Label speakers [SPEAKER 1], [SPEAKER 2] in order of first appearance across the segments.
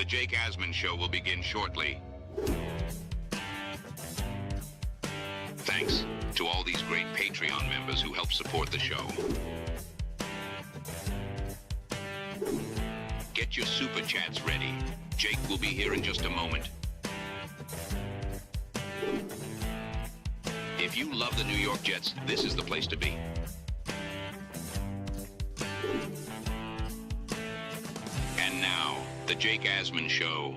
[SPEAKER 1] The Jake Asman Show will begin shortly. Thanks to all these great Patreon members who help support the show. Get your super chats ready. Jake will be here in just a moment. If you love the New York Jets, this is the place to be. And now, The Jake Asman Show.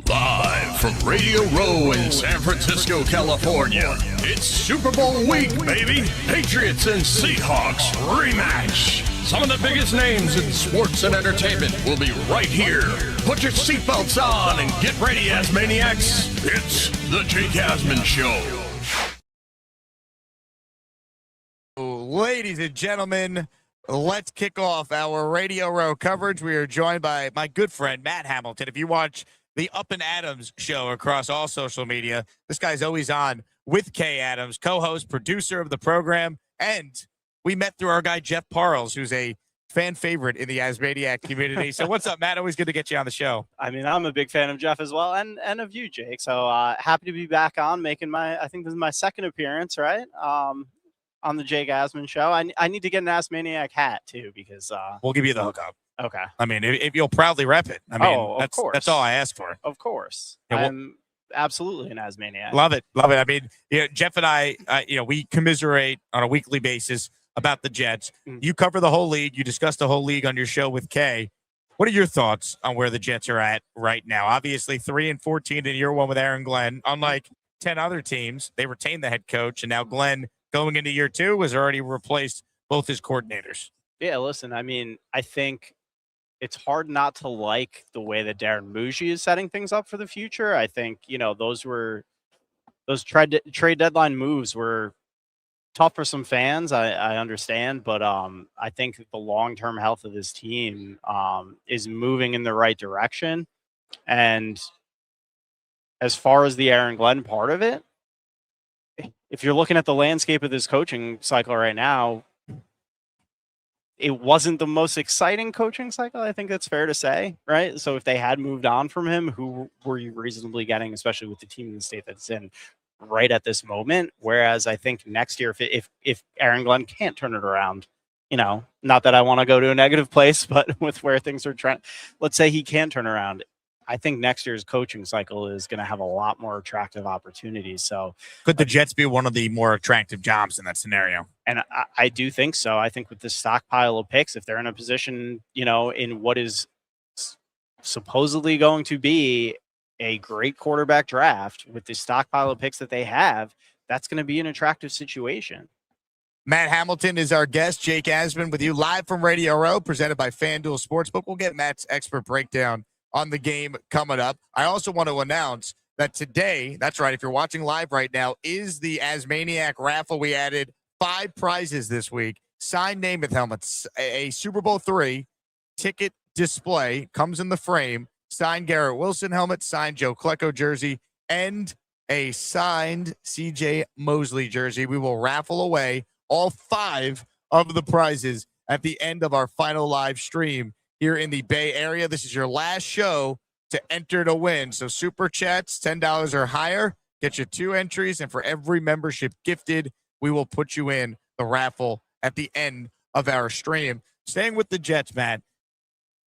[SPEAKER 2] Live from Radio Row in San Francisco, California, it's Super Bowl week, baby! Patriots and Seahawks rematch! Some of the biggest names in sports and entertainment will be right here. Put your seatbelts on and get ready, Asmaniacs! It's the Jake Asman Show.
[SPEAKER 3] Ladies and gentlemen, let's kick off our Radio Row coverage. We are joined by my good friend, Matt Hamilton. If you watch the Up and Adams show across all social media, this guy's always on with Kay Adams, co-host, producer of the program, and we met through our guy Jeff Parles, who's a fan favorite in the Asmaniac community. So what's up, Matt? Always good to get you on the show.
[SPEAKER 4] I mean, I'm a big fan of Jeff as well, and of you, Jake. So happy to be back on, making I think this is my second appearance, right? On the Jake Asman Show. I need to get an Asmaniac hat too, because
[SPEAKER 3] we'll give you the hookup.
[SPEAKER 4] Okay.
[SPEAKER 3] I mean, if you'll proudly rep it. I mean,
[SPEAKER 4] of course.
[SPEAKER 3] That's all I ask for.
[SPEAKER 4] Of course.
[SPEAKER 3] Yeah,
[SPEAKER 4] I'm absolutely an Asmaniac.
[SPEAKER 3] Love it. Love it. I mean, Jeff and I, we commiserate on a weekly basis about the Jets. You cover the whole league. You discuss the whole league on your show with Kay. What are your thoughts on where the Jets are at right now? Obviously, 3-14 in year one with Aaron Glenn. Unlike 10 other teams, they retained the head coach, and now Glenn, going into year two, has already replaced both his coordinators. Yeah,
[SPEAKER 4] listen, I mean, I think it's hard not to like the way that Darren Muji is setting things up for the future. I think, those trade deadline moves were tough for some fans. I understand, but I think the long-term health of this team is moving in the right direction. And as far as the Aaron Glenn part of it, if you're looking at the landscape of this coaching cycle right now, it wasn't the most exciting coaching cycle. I think that's fair to say, right? So if they had moved on from him, who were you reasonably getting, especially with the team in the state that's in right at this moment? Whereas I think next year, if Aaron Glenn can't turn it around, not that I want to go to a negative place, but with where things are trying, let's say he can turn around, I think next year's coaching cycle is going to have a lot more attractive opportunities. So
[SPEAKER 3] could the Jets be one of the more attractive jobs in that scenario?
[SPEAKER 4] And I do think so. I think with the stockpile of picks, if they're in a position, in what is supposedly going to be a great quarterback draft, with the stockpile of picks that they have, that's going to be an attractive situation.
[SPEAKER 3] Matt Hamilton is our guest. Jake Asman with you live from Radio Row, presented by FanDuel Sportsbook. We'll get Matt's expert breakdown on the game coming up. I also want to announce that today, that's right, if you're watching live right now, is the Asmaniac Raffle. We added 5 prizes this week. Signed Namath helmets, a Super Bowl III ticket display, comes in the frame, signed Garrett Wilson helmet, signed Joe Klecko jersey, and a signed CJ Mosley jersey. We will raffle away all 5 of the prizes at the end of our final live stream here in the Bay Area. This is your last show to enter to win. So super chats, $10 or higher, get you 2 entries. And for every membership gifted, we will put you in the raffle at the end of our stream. Staying with the Jets, Matt,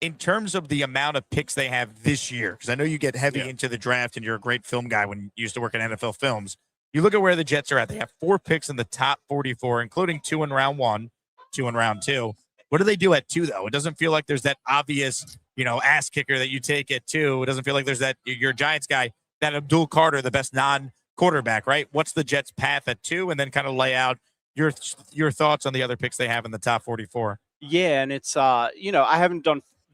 [SPEAKER 3] in terms of the amount of picks they have this year, because I know you get heavy into the draft and you're a great film guy when you used to work in NFL films. You look at where the Jets are at. They have 4 picks in the top 44, including 2 in round 1, 2 in round 2. What do they do at 2, though? It doesn't feel like there's that obvious, ass kicker that you take at 2. It doesn't feel like there's that, your Giants guy, that Abdul Carter, the best non-quarterback, right? What's the Jets' path at 2? And then kind of lay out your thoughts on the other picks they have in the top 44.
[SPEAKER 4] Yeah, and it's, I haven't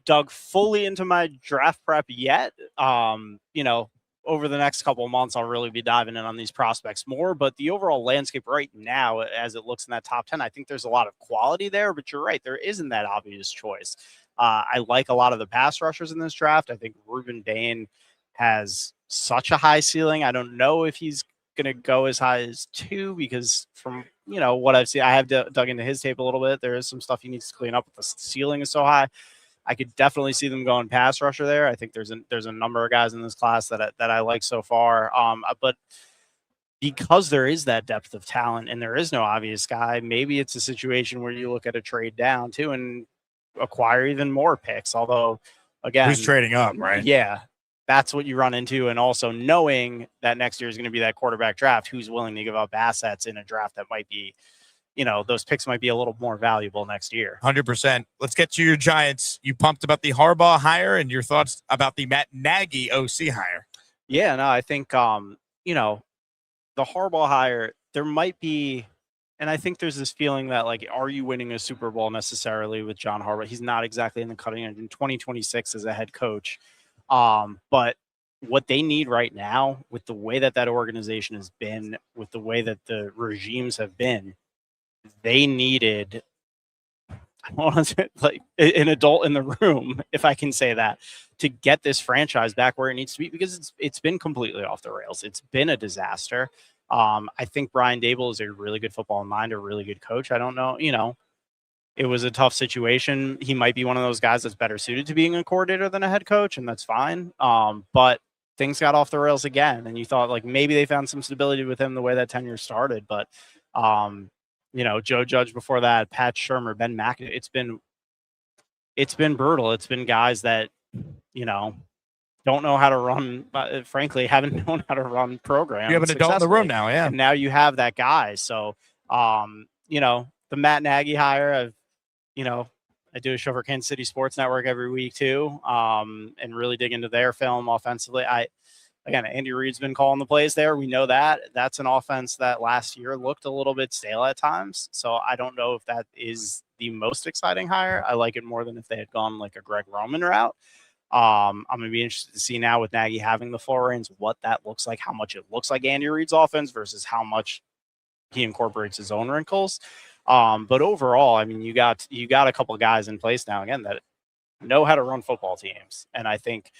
[SPEAKER 4] dug fully into my draft prep yet. over the next couple of months, I'll really be diving in on these prospects more. But the overall landscape right now, as it looks in that top 10, I think there's a lot of quality there. But you're right, there isn't that obvious choice. I like a lot of the pass rushers in this draft. I think Ruben Bain has such a high ceiling. I don't know if he's going to go as high as 2 because from what I've seen, I have dug into his tape a little bit. There is some stuff he needs to clean up. But the ceiling is so high. I could definitely see them going pass rusher there. I think there's a number of guys in this class that I like so far. But because there is that depth of talent and there is no obvious guy, maybe it's a situation where you look at a trade down too and acquire even more picks. Although, again,
[SPEAKER 3] who's trading up, right?
[SPEAKER 4] Yeah, that's what you run into. And also knowing that next year is going to be that quarterback draft, who's willing to give up assets in a draft that might be, those picks might be a little more valuable next year.
[SPEAKER 3] 100%. Let's get to your Giants. You pumped about the Harbaugh hire and your thoughts about the Matt Nagy OC hire.
[SPEAKER 4] Yeah, no, I think, the Harbaugh hire, there might be, and I think there's this feeling that, like, are you winning a Super Bowl necessarily with John Harbaugh? He's not exactly in the cutting edge in 2026 as a head coach. But what they need right now, with the way that organization has been, with the way that the regimes have been, they needed, I want to say, like, an adult in the room, if I can say that, to get this franchise back where it needs to be, because it's been completely off the rails. It's been a disaster. I think Brian Dable is a really good football mind, a really good coach. I don't know, it was a tough situation. He might be one of those guys that's better suited to being a coordinator than a head coach, and that's fine. But things got off the rails again, and you thought, like, maybe they found some stability with him the way that tenure started. But, Joe Judge before that, Pat Shurmur, Ben McAdoo, it's been brutal. It's been guys that, don't know how to run, frankly, haven't known how to run programs.
[SPEAKER 3] You have an adult in the room now, yeah.
[SPEAKER 4] And now you have that guy. So, the Matt Nagy hire, I do a show for Kansas City Sports Network every week too, and really dig into their film offensively. Andy Reid's been calling the plays there. We know that. That's an offense that last year looked a little bit stale at times. So I don't know if that is the most exciting hire. I like it more than if they had gone like a Greg Roman route. I'm going to be interested to see now with Nagy having the full reins, what that looks like, how much it looks like Andy Reid's offense versus how much he incorporates his own wrinkles. But overall, I mean, you got a couple of guys in place now, again, that know how to run football teams. And I think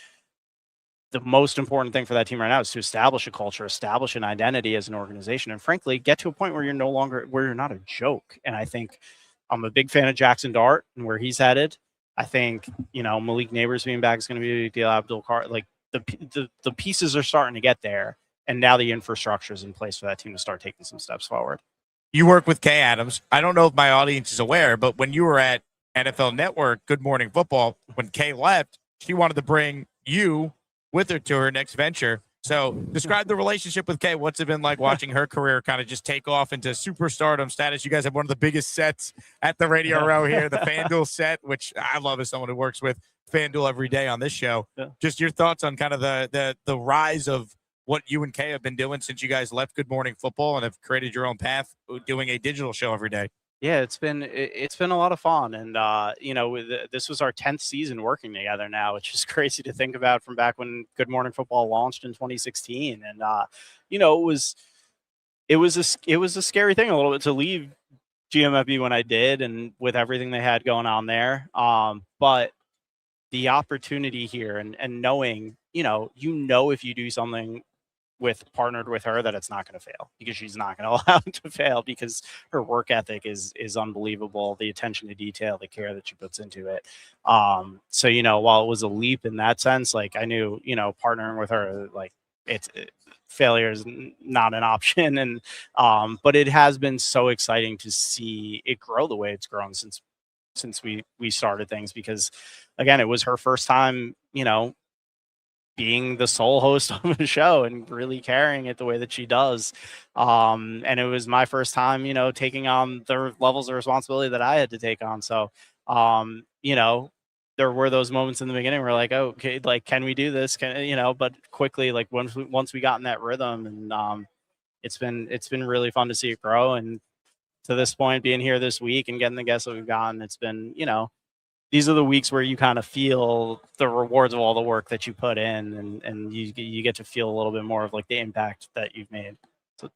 [SPEAKER 4] the most important thing for that team right now is to establish a culture, establish an identity as an organization, and frankly, get to a point where you're not a joke. And I think I'm a big fan of Jackson Dart and where he's headed. I think, Malik Neighbors being back is going to be a big deal. Abdul Carr, like the pieces are starting to get there. And now the infrastructure is in place for that team to start taking some steps forward.
[SPEAKER 3] You work with Kay Adams. I don't know if my audience is aware, but when you were at NFL Network, Good Morning Football, when Kay left, she wanted to bring you with her to her next venture. So describe the relationship with Kay. What's it been like watching her career kind of just take off into superstardom status? You guys have one of the biggest sets at the Radio Row here, the FanDuel set, which I love as someone who works with FanDuel every day on this show. Yeah. Just your thoughts on kind of the rise of what you and Kay have been doing since you guys left Good Morning Football and have created your own path doing a digital show every day.
[SPEAKER 4] Yeah, it's been a lot of fun. And, this was our 10th season working together now, which is crazy to think about, from back when Good Morning Football launched in 2016. And, it was a scary thing a little bit to leave GMFB when I did, and with everything they had going on there. But the opportunity here and knowing, if you do something partnered with her, that it's not going to fail, because she's not going to allow it to fail, because her work ethic is unbelievable. The attention to detail, the care that she puts into it. So, while it was a leap in that sense, like, I knew, partnering with her, like, failure is not an option. And, but it has been so exciting to see it grow the way it's grown since we started things, because again, it was her first time, being the sole host of a show and really carrying it the way that she does. And it was my first time, taking on the levels of responsibility that I had to take on. So, there were those moments in the beginning where, like, oh, okay, like, can we do this? But quickly, like, once we got in that rhythm, and it's been really fun to see it grow. And to this point, being here this week and getting the guests that we've gotten, it's been, these are the weeks where you kind of feel the rewards of all the work that you put in, and you get to feel a little bit more of like the impact that you've made.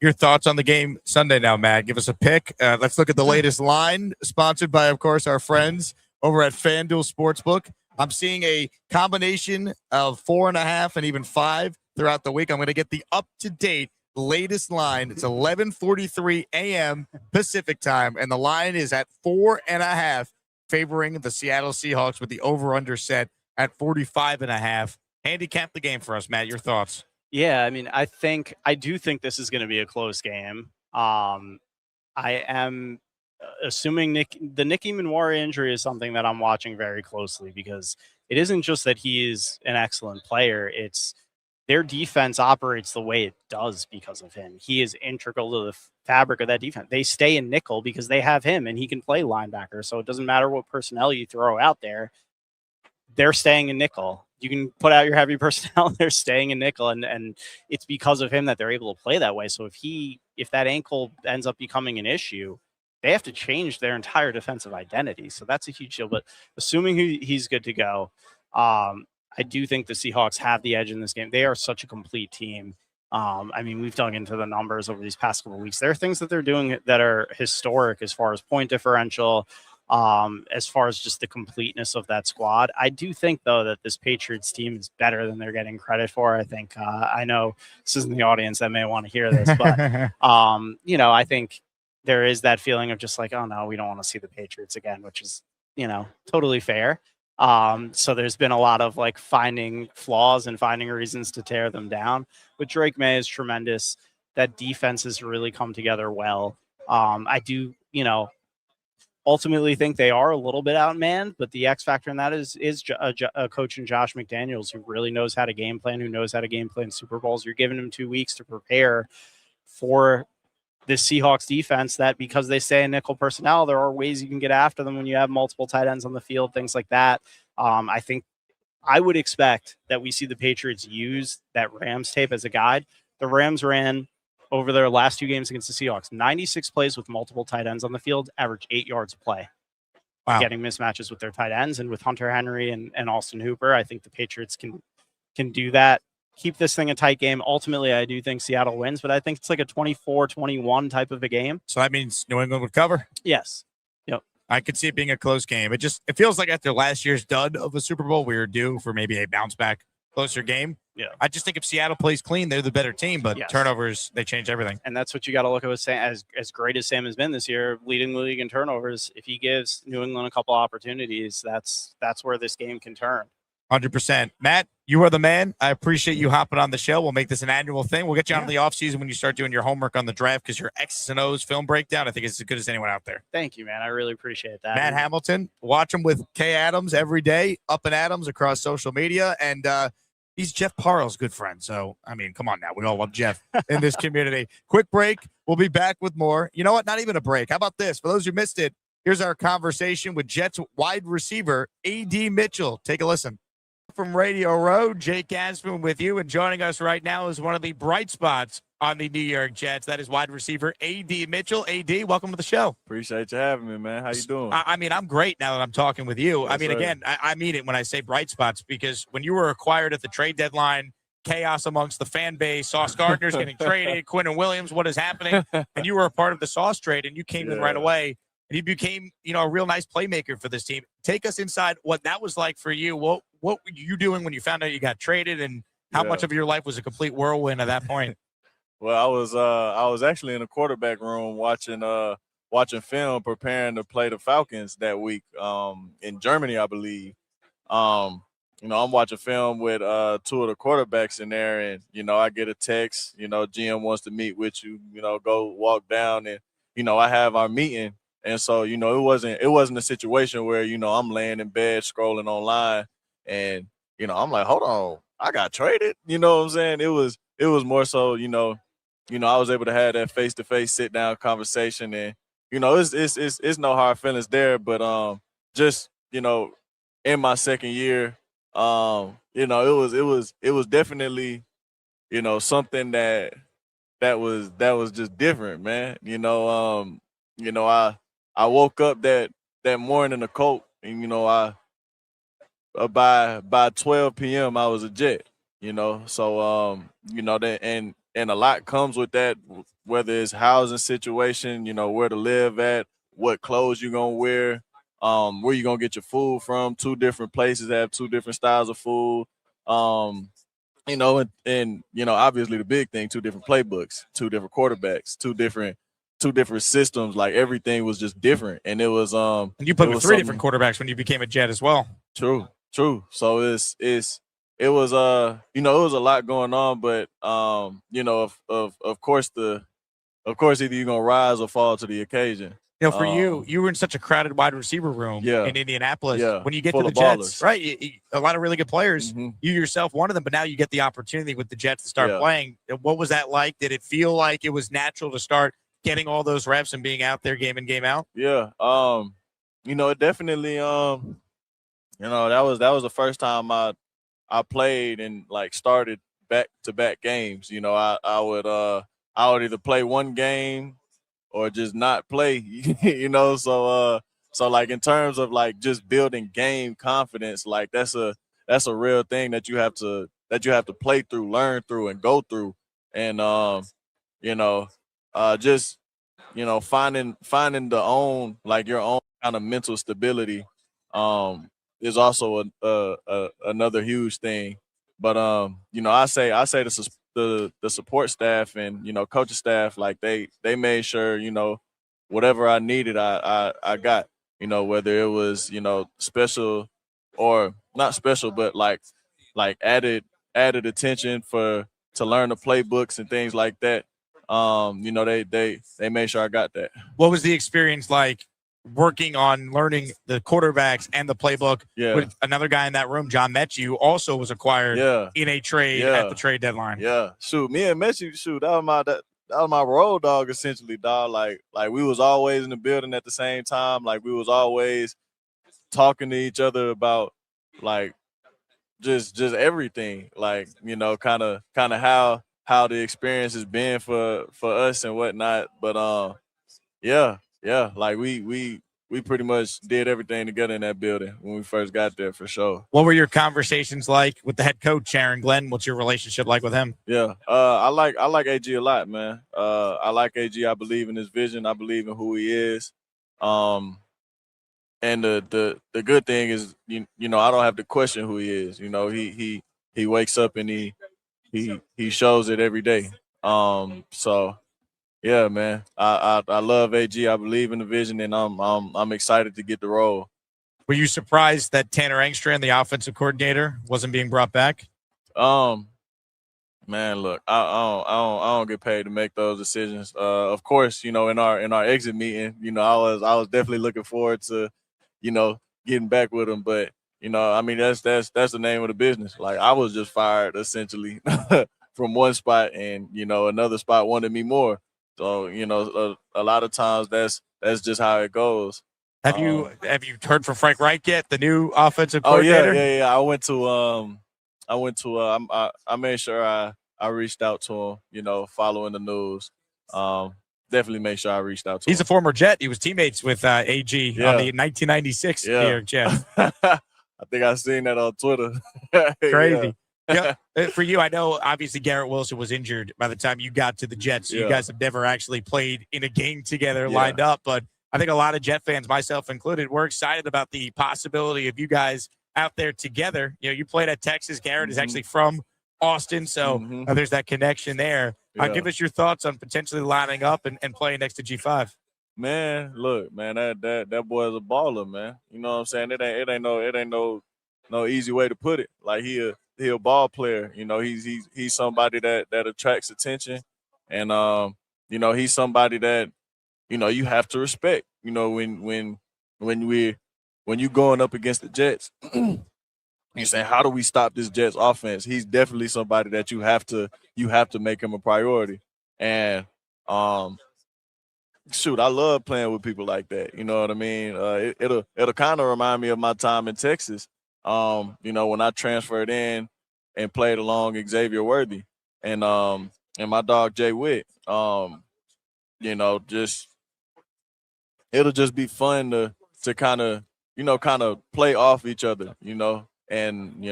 [SPEAKER 3] Your thoughts on the game Sunday now, Matt? Give us a pick. Let's look at the latest line, sponsored by, of course, our friends over at FanDuel Sportsbook. I'm seeing a combination of 4.5 and even 5 throughout the week. I'm going to get the up-to-date latest line. It's 11:43 a.m. Pacific time, and the line is at 4.5, favoring the Seattle Seahawks with the over/under set at 45.5. Handicap the game for us, Matt. Your thoughts?
[SPEAKER 4] Yeah, I mean, I do think this is going to be a close game. I am assuming the Nicky Manwari injury is something that I'm watching very closely, because it isn't just that he is an excellent player. It's their defense operates the way it does because of him. He is integral to the fabric of that defense. They stay in nickel because they have him, and he can play linebacker. So it doesn't matter what personnel you throw out there. They're staying in nickel. You can put out your heavy personnel, they're staying in nickel, and it's because of him that they're able to play that way. So if that ankle ends up becoming an issue, they have to change their entire defensive identity. So that's a huge deal. But assuming he's good to go, I do think the Seahawks have the edge in this game. They are such a complete team. I mean, we've dug into the numbers over these past couple of weeks. There are things that they're doing that are historic as far as point differential, as far as just the completeness of that squad. I do think, though, that this Patriots team is better than they're getting credit for. I think I know this isn't the audience that may want to hear this, but I think there is that feeling of just like, oh no, we don't want to see the Patriots again, which is totally fair. So there's been a lot of like finding flaws and finding reasons to tear them down. But Drake May is tremendous. That defense has really come together well. I do, ultimately think they are a little bit outmanned, but the X factor in that is a coach in Josh McDaniels who really knows how to game plan, who knows how to game plan Super Bowls. You're giving him 2 weeks to prepare for this Seahawks defense that, because they stay in nickel personnel, there are ways you can get after them when you have multiple tight ends on the field, things like that. I think I would expect that we see the Patriots use that Rams tape as a guide. The Rams ran over their last 2 games against the Seahawks 96 plays with multiple tight ends on the field, average 8 yards a play. Wow. Getting mismatches with their tight ends and with Hunter Henry and Austin Hooper. I think the Patriots can do that. Keep this thing a tight game. Ultimately, I do think Seattle wins, but I think it's like a 24-21 type of a game.
[SPEAKER 3] So that means New England would cover?
[SPEAKER 4] Yes. Yep.
[SPEAKER 3] I could see it being a close game. It feels like after last year's dud of a Super Bowl, we were due for maybe a bounce back closer game.
[SPEAKER 4] Yeah.
[SPEAKER 3] I just think if Seattle plays clean, they're the better team, but turnovers, they change everything.
[SPEAKER 4] And that's what you got to look at with Sam. As great as Sam has been this year, leading the league in turnovers, if he gives New England a couple opportunities, that's where this game can turn.
[SPEAKER 3] 100%. Matt, you are the man. I appreciate you hopping on the show. We'll make this an annual thing. We'll get you on the offseason when you start doing your homework on the draft, because your X's and O's film breakdown, I think, is as good as anyone out there.
[SPEAKER 4] Thank you, man. I really appreciate that.
[SPEAKER 3] Matt Hamilton, watch him with Kay Adams every day, Up and Adams across social media. And he's Jeff Parle's good friend. So, I mean, come on now. We all love Jeff in this community. Quick break. We'll be back with more. You know what? Not even a break. How about this? For those who missed it, here's our conversation with Jets wide receiver A.D. Mitchell. Take a listen. From Radio Row, Jake Asman with you, and joining us right now is one of the bright spots on the New York Jets. That is wide receiver A.D. Mitchell. A.D., welcome to the show.
[SPEAKER 5] Appreciate you having me, man. How you doing?
[SPEAKER 3] I mean, I'm great now that I'm talking with you.
[SPEAKER 5] Yes,
[SPEAKER 3] I mean,
[SPEAKER 5] sir.
[SPEAKER 3] again, I mean it when I say bright spots, because when you were acquired at the trade deadline, chaos amongst the fan base, Sauce Gardner's getting traded, Quentin Williams, what is happening? And you were a part of the Sauce trade, and you came in right away. And he became, a real nice playmaker for this team. Take us inside what that was like for you. What were you doing when you found out you got traded, and how much of your life was a complete whirlwind at that point?
[SPEAKER 5] Well, I was actually in the quarterback room watching film, preparing to play the Falcons that week in Germany, I believe. I'm watching film with 2 of the quarterbacks in there, and I get a text. GM wants to meet with you. Go walk down, and I have our meeting. And so, it wasn't a situation where, I'm laying in bed scrolling online and, I'm like, hold on, I got traded. You know what I'm saying? It was more so, I was able to have that face-to-face sit-down conversation, and, it's no hard feelings there, but just, in my second year, it was definitely, something that was just different, man. I woke up that morning in the coat, and by 12 p.m. I was a Jet. So that and a lot comes with that, whether it's housing situation, where to live at, what clothes you're gonna wear, where you're gonna get your food from. Two different places have two different styles of food. And obviously the big thing, two different playbooks, two different quarterbacks, two different systems. Like everything was just different, and it was
[SPEAKER 3] And you played with three different quarterbacks when you became a Jet as well.
[SPEAKER 5] True. So it was it was a lot going on, but of course either you're gonna rise or fall to the occasion.
[SPEAKER 3] For you were in such a crowded wide receiver room in Indianapolis.
[SPEAKER 5] Yeah,
[SPEAKER 3] When you get
[SPEAKER 5] full
[SPEAKER 3] to the
[SPEAKER 5] of
[SPEAKER 3] Jets,
[SPEAKER 5] ballers.
[SPEAKER 3] right? A lot of really good players.
[SPEAKER 5] Mm-hmm.
[SPEAKER 3] You yourself one of them, but now you get the opportunity with the Jets to start
[SPEAKER 5] Yeah.
[SPEAKER 3] playing. What was that like? Did it feel like it was natural to start getting all those reps and being out there game in, game out?
[SPEAKER 5] Yeah. It definitely that was the first time I played and like started back to back games. I would either play one game or just not play. So like in terms of like just building game confidence, like that's a real thing that you have to play through, learn through, and go through. And just finding your own kind of mental stability is also another huge thing. But I say the support staff and coaching staff, like they made sure whatever I needed I got, whether it was special or not special, but like added attention to learn the playbooks and things like that. They made sure I got that.
[SPEAKER 3] What was the experience like working on learning the quarterbacks and the playbook with another guy in that room? John Metchie also was acquired in a trade at the trade deadline.
[SPEAKER 5] Yeah, shoot, me and Metchie, that was my road dog essentially, dog. Like we was always in the building at the same time. Like we was always talking to each other about like just everything. Like kind of how the experience has been for us and whatnot. But yeah, like we pretty much did everything together in that building when we first got there, for sure.
[SPEAKER 3] What were your conversations like with the head coach, Aaron Glenn? What's your relationship like with him?
[SPEAKER 5] Yeah, I like AG a lot, man. I like AG. I believe in his vision. I believe in who he is. And the good thing is, I don't have to question who he is. He wakes up and he shows it every day. So yeah, man, I love AG. I believe in the vision, and I'm excited to get the role.
[SPEAKER 3] Were you surprised that Tanner Engstrand, the offensive coordinator, wasn't being brought back?
[SPEAKER 5] Man, look, I don't get paid to make those decisions. Of course, in our exit meeting, I was definitely looking forward to, getting back with him. But I mean, that's the name of the business. Like I was just fired essentially from one spot, and another spot wanted me more. So a lot of times that's just how it goes.
[SPEAKER 3] Have you heard from Frank Reich yet, the new offensive coordinator?
[SPEAKER 5] Oh yeah. I made sure I reached out to him. Following the news. Definitely make sure I reached out to him.
[SPEAKER 3] He's a former Jet. He was teammates with AG on the 1996 New York Jets.
[SPEAKER 5] I think I've seen that on Twitter.
[SPEAKER 3] Crazy. Yeah. For you, I know obviously Garrett Wilson was injured by the time you got to the Jets. So you guys have never actually played in a game together lined up. But I think a lot of Jet fans, myself included, were excited about the possibility of you guys out there together. You played at Texas. Garrett is actually from Austin. So there's that connection there. Give us your thoughts on potentially lining up and playing next to G5.
[SPEAKER 5] Man, look, man, that boy is a baller, man. You know what I'm saying? It ain't no easy way to put it. Like he a ball player. He's somebody that attracts attention, and he's somebody that you have to respect. When you going up against the Jets, you saying, how do we stop this Jets offense? He's definitely somebody that you have to make him a priority. And shoot, I love playing with people like that. You know what I mean? It'll kind of remind me of my time in Texas. When I transferred in and played along Xavier Worthy and my dog Jay Witt. Just it'll just be fun to kind of play off each other. and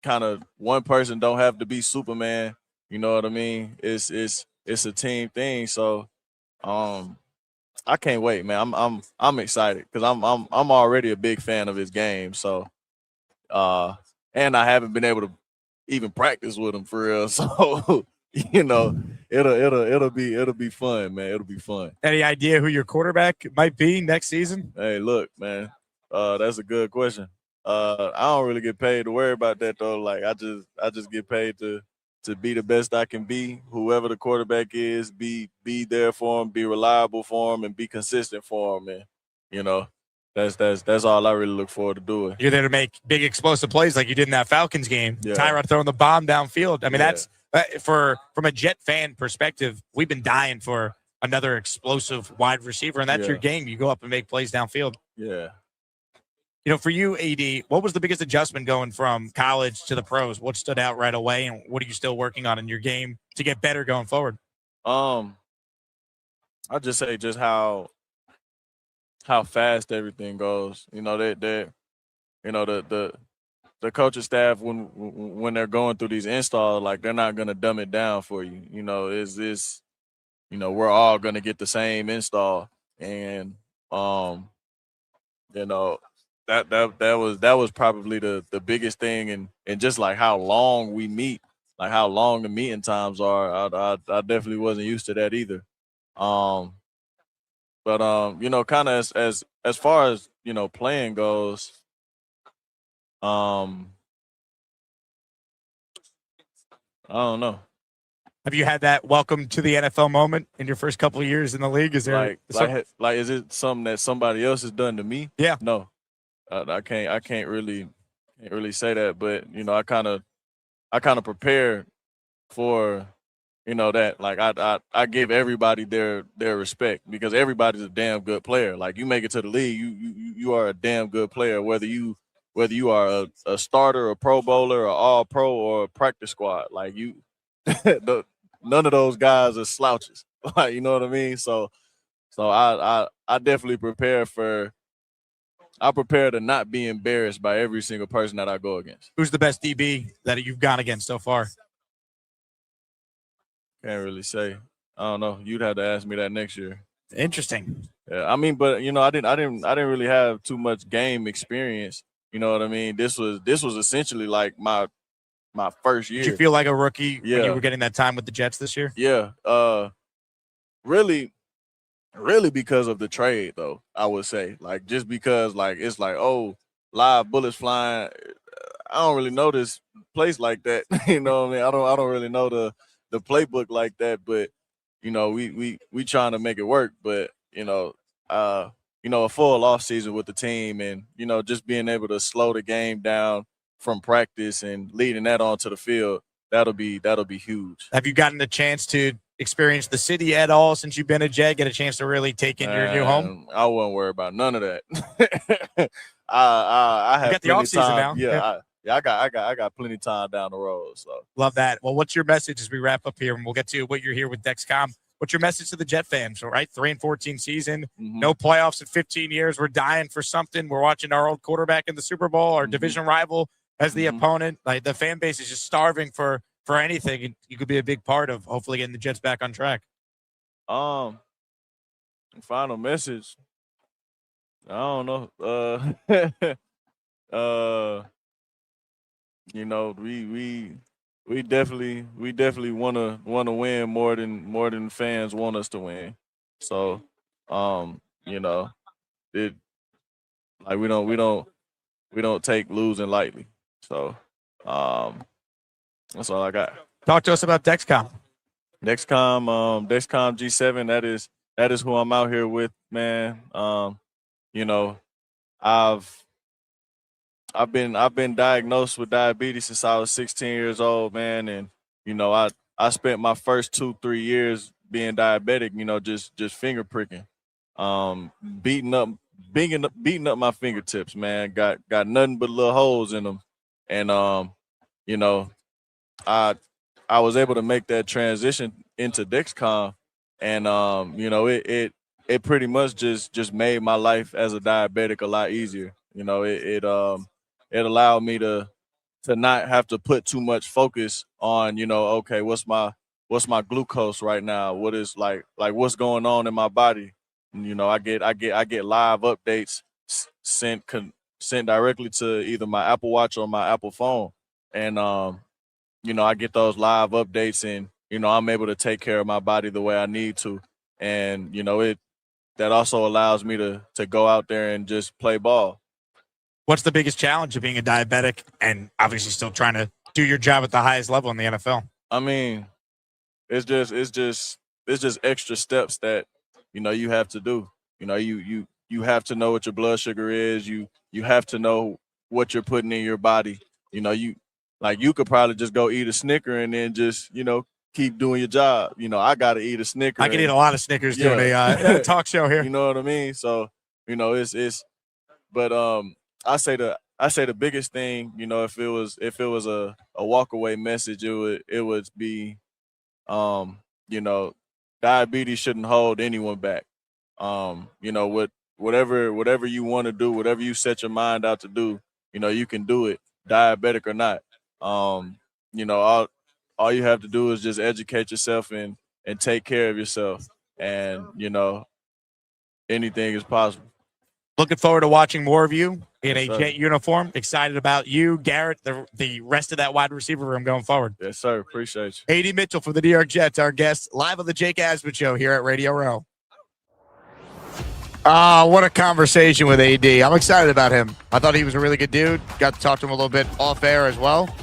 [SPEAKER 5] kind of one person don't have to be Superman. You know what I mean? It's a team thing. So I can't wait, man. I'm excited because I'm already a big fan of his game. So and I haven't been able to even practice with him for real. So it'll be fun, man. It'll be fun.
[SPEAKER 3] Any idea who your quarterback might be next season?
[SPEAKER 5] Hey, look, man. That's a good question. I don't really get paid to worry about that though. Like I just get paid to be the best I can be. Whoever the quarterback is, be there for him, be reliable for him, and be consistent for him. And that's all I really look forward to doing.
[SPEAKER 3] You're there to make big explosive plays like you did in that Falcons game.
[SPEAKER 5] Yeah.
[SPEAKER 3] Tyrod throwing the bomb downfield. I mean, that's from a Jet fan perspective, we've been dying for another explosive wide receiver, and that's your game. You go up and make plays downfield.
[SPEAKER 5] Yeah.
[SPEAKER 3] For you, AD, what was the biggest adjustment going from college to the pros? What stood out right away, and what are you still working on in your game to get better going forward?
[SPEAKER 5] I'll just say just how fast everything goes. The coaching staff when they're going through these installs, like they're not gonna dumb it down for you. We're all gonna get the same install, and that was probably the biggest thing, and just like how long we meet, like how long the meeting times are. I definitely wasn't used to that either. But kind of as far as playing goes, I don't know.
[SPEAKER 3] Have you had that welcome to the NFL moment in your first couple of years in the league? Is there
[SPEAKER 5] like is it something that somebody else has done to me?
[SPEAKER 3] Yeah.
[SPEAKER 5] No. I can't really say that, but I kind of prepare for that. Like I give everybody their respect because everybody's a damn good player. Like you make it to the league, you are a damn good player, whether you are a starter, a Pro Bowler, or All Pro, or a practice squad. Like you, none of those guys are slouches. Like you know what I mean. So I definitely prepare to not be embarrassed by every single person that I go against.
[SPEAKER 3] Who's the best DB that you've gone against so far?
[SPEAKER 5] Can't really say. I don't know. You'd have to ask me that next year.
[SPEAKER 3] Interesting.
[SPEAKER 5] Yeah, I mean, but I didn't really have too much game experience. You know what I mean? This was essentially like my first year.
[SPEAKER 3] Did you feel like a rookie when you were getting that time with the Jets this year?
[SPEAKER 5] Yeah. Really because of the trade, though, I would say. Like, just because, like, it's like, oh, live bullets flying. I don't really know this place like that. You know what I mean? I don't really know the playbook like that, but, we trying to make it work. But, a full off season with the team and, just being able to slow the game down from practice and leading that onto the field, that'll be huge.
[SPEAKER 3] Have you gotten a chance to experience the city at all since you've been a Jet? Get a chance to really take in your new home?
[SPEAKER 5] I wouldn't worry about none of that. I have
[SPEAKER 3] got the off season now.
[SPEAKER 5] Yeah, I got plenty of time down the road. So
[SPEAKER 3] love that. Well, what's your message as we wrap up here? And we'll get to what you're here with Dexcom. What's your message to the Jet fans? All right, 3-14 season, no playoffs in 15 years. We're dying for something. We're watching our old quarterback in the Super Bowl, our division rival as the opponent. Like the fan base is just starving for anything, and you could be a big part of hopefully getting the Jets back on track.
[SPEAKER 5] Final message. I don't know. We definitely want to win more than fans want us to win. So, we don't take losing lightly. So, that's all I got.
[SPEAKER 3] Talk to us about Dexcom.
[SPEAKER 5] Dexcom G7. That is who I'm out here with, man. I've been diagnosed with diabetes since I was 16 years old, man, and I spent my first 2-3 years being diabetic, just finger pricking, beating up my fingertips, man. Got nothing but little holes in them, and I was able to make that transition into Dexcom, and it pretty much just made my life as a diabetic a lot easier. it allowed me to not have to put too much focus on, okay, what's my glucose right now? What is like what's going on in my body? And, I get live updates sent directly to either my Apple Watch or my Apple phone. And I get those live updates, and I'm able to take care of my body the way I need to. And that also allows me to go out there and just play ball.
[SPEAKER 3] What's the biggest challenge of being a diabetic and obviously still trying to do your job at the highest level in the NFL?
[SPEAKER 5] I mean, it's just extra steps that you have to do. You have to know what your blood sugar is. You have to know what you're putting in your body. You could probably just go eat a Snicker and then just keep doing your job. I gotta eat a Snicker.
[SPEAKER 3] I can eat a lot of Snickers doing a talk show here.
[SPEAKER 5] You know what I mean? So but I say the biggest thing, if it was a walk away message, it would be, diabetes shouldn't hold anyone back. Whatever you want to do, whatever you set your mind out to do, you can do it, diabetic or not. All you have to do is just educate yourself and take care of yourself, and anything is possible.
[SPEAKER 3] Looking forward to watching more of you in
[SPEAKER 5] Yes,
[SPEAKER 3] a
[SPEAKER 5] sir.
[SPEAKER 3] Jet uniform. Excited about you, Garrett, the rest of that wide receiver room going forward.
[SPEAKER 5] Yes, sir. Appreciate you.
[SPEAKER 3] A.D. Mitchell from the New York Jets, our guest, live on the Jake Asman Show here at Radio Row. What a conversation with AD. I'm excited about him. I thought he was a really good dude. Got to talk to him a little bit off air as well.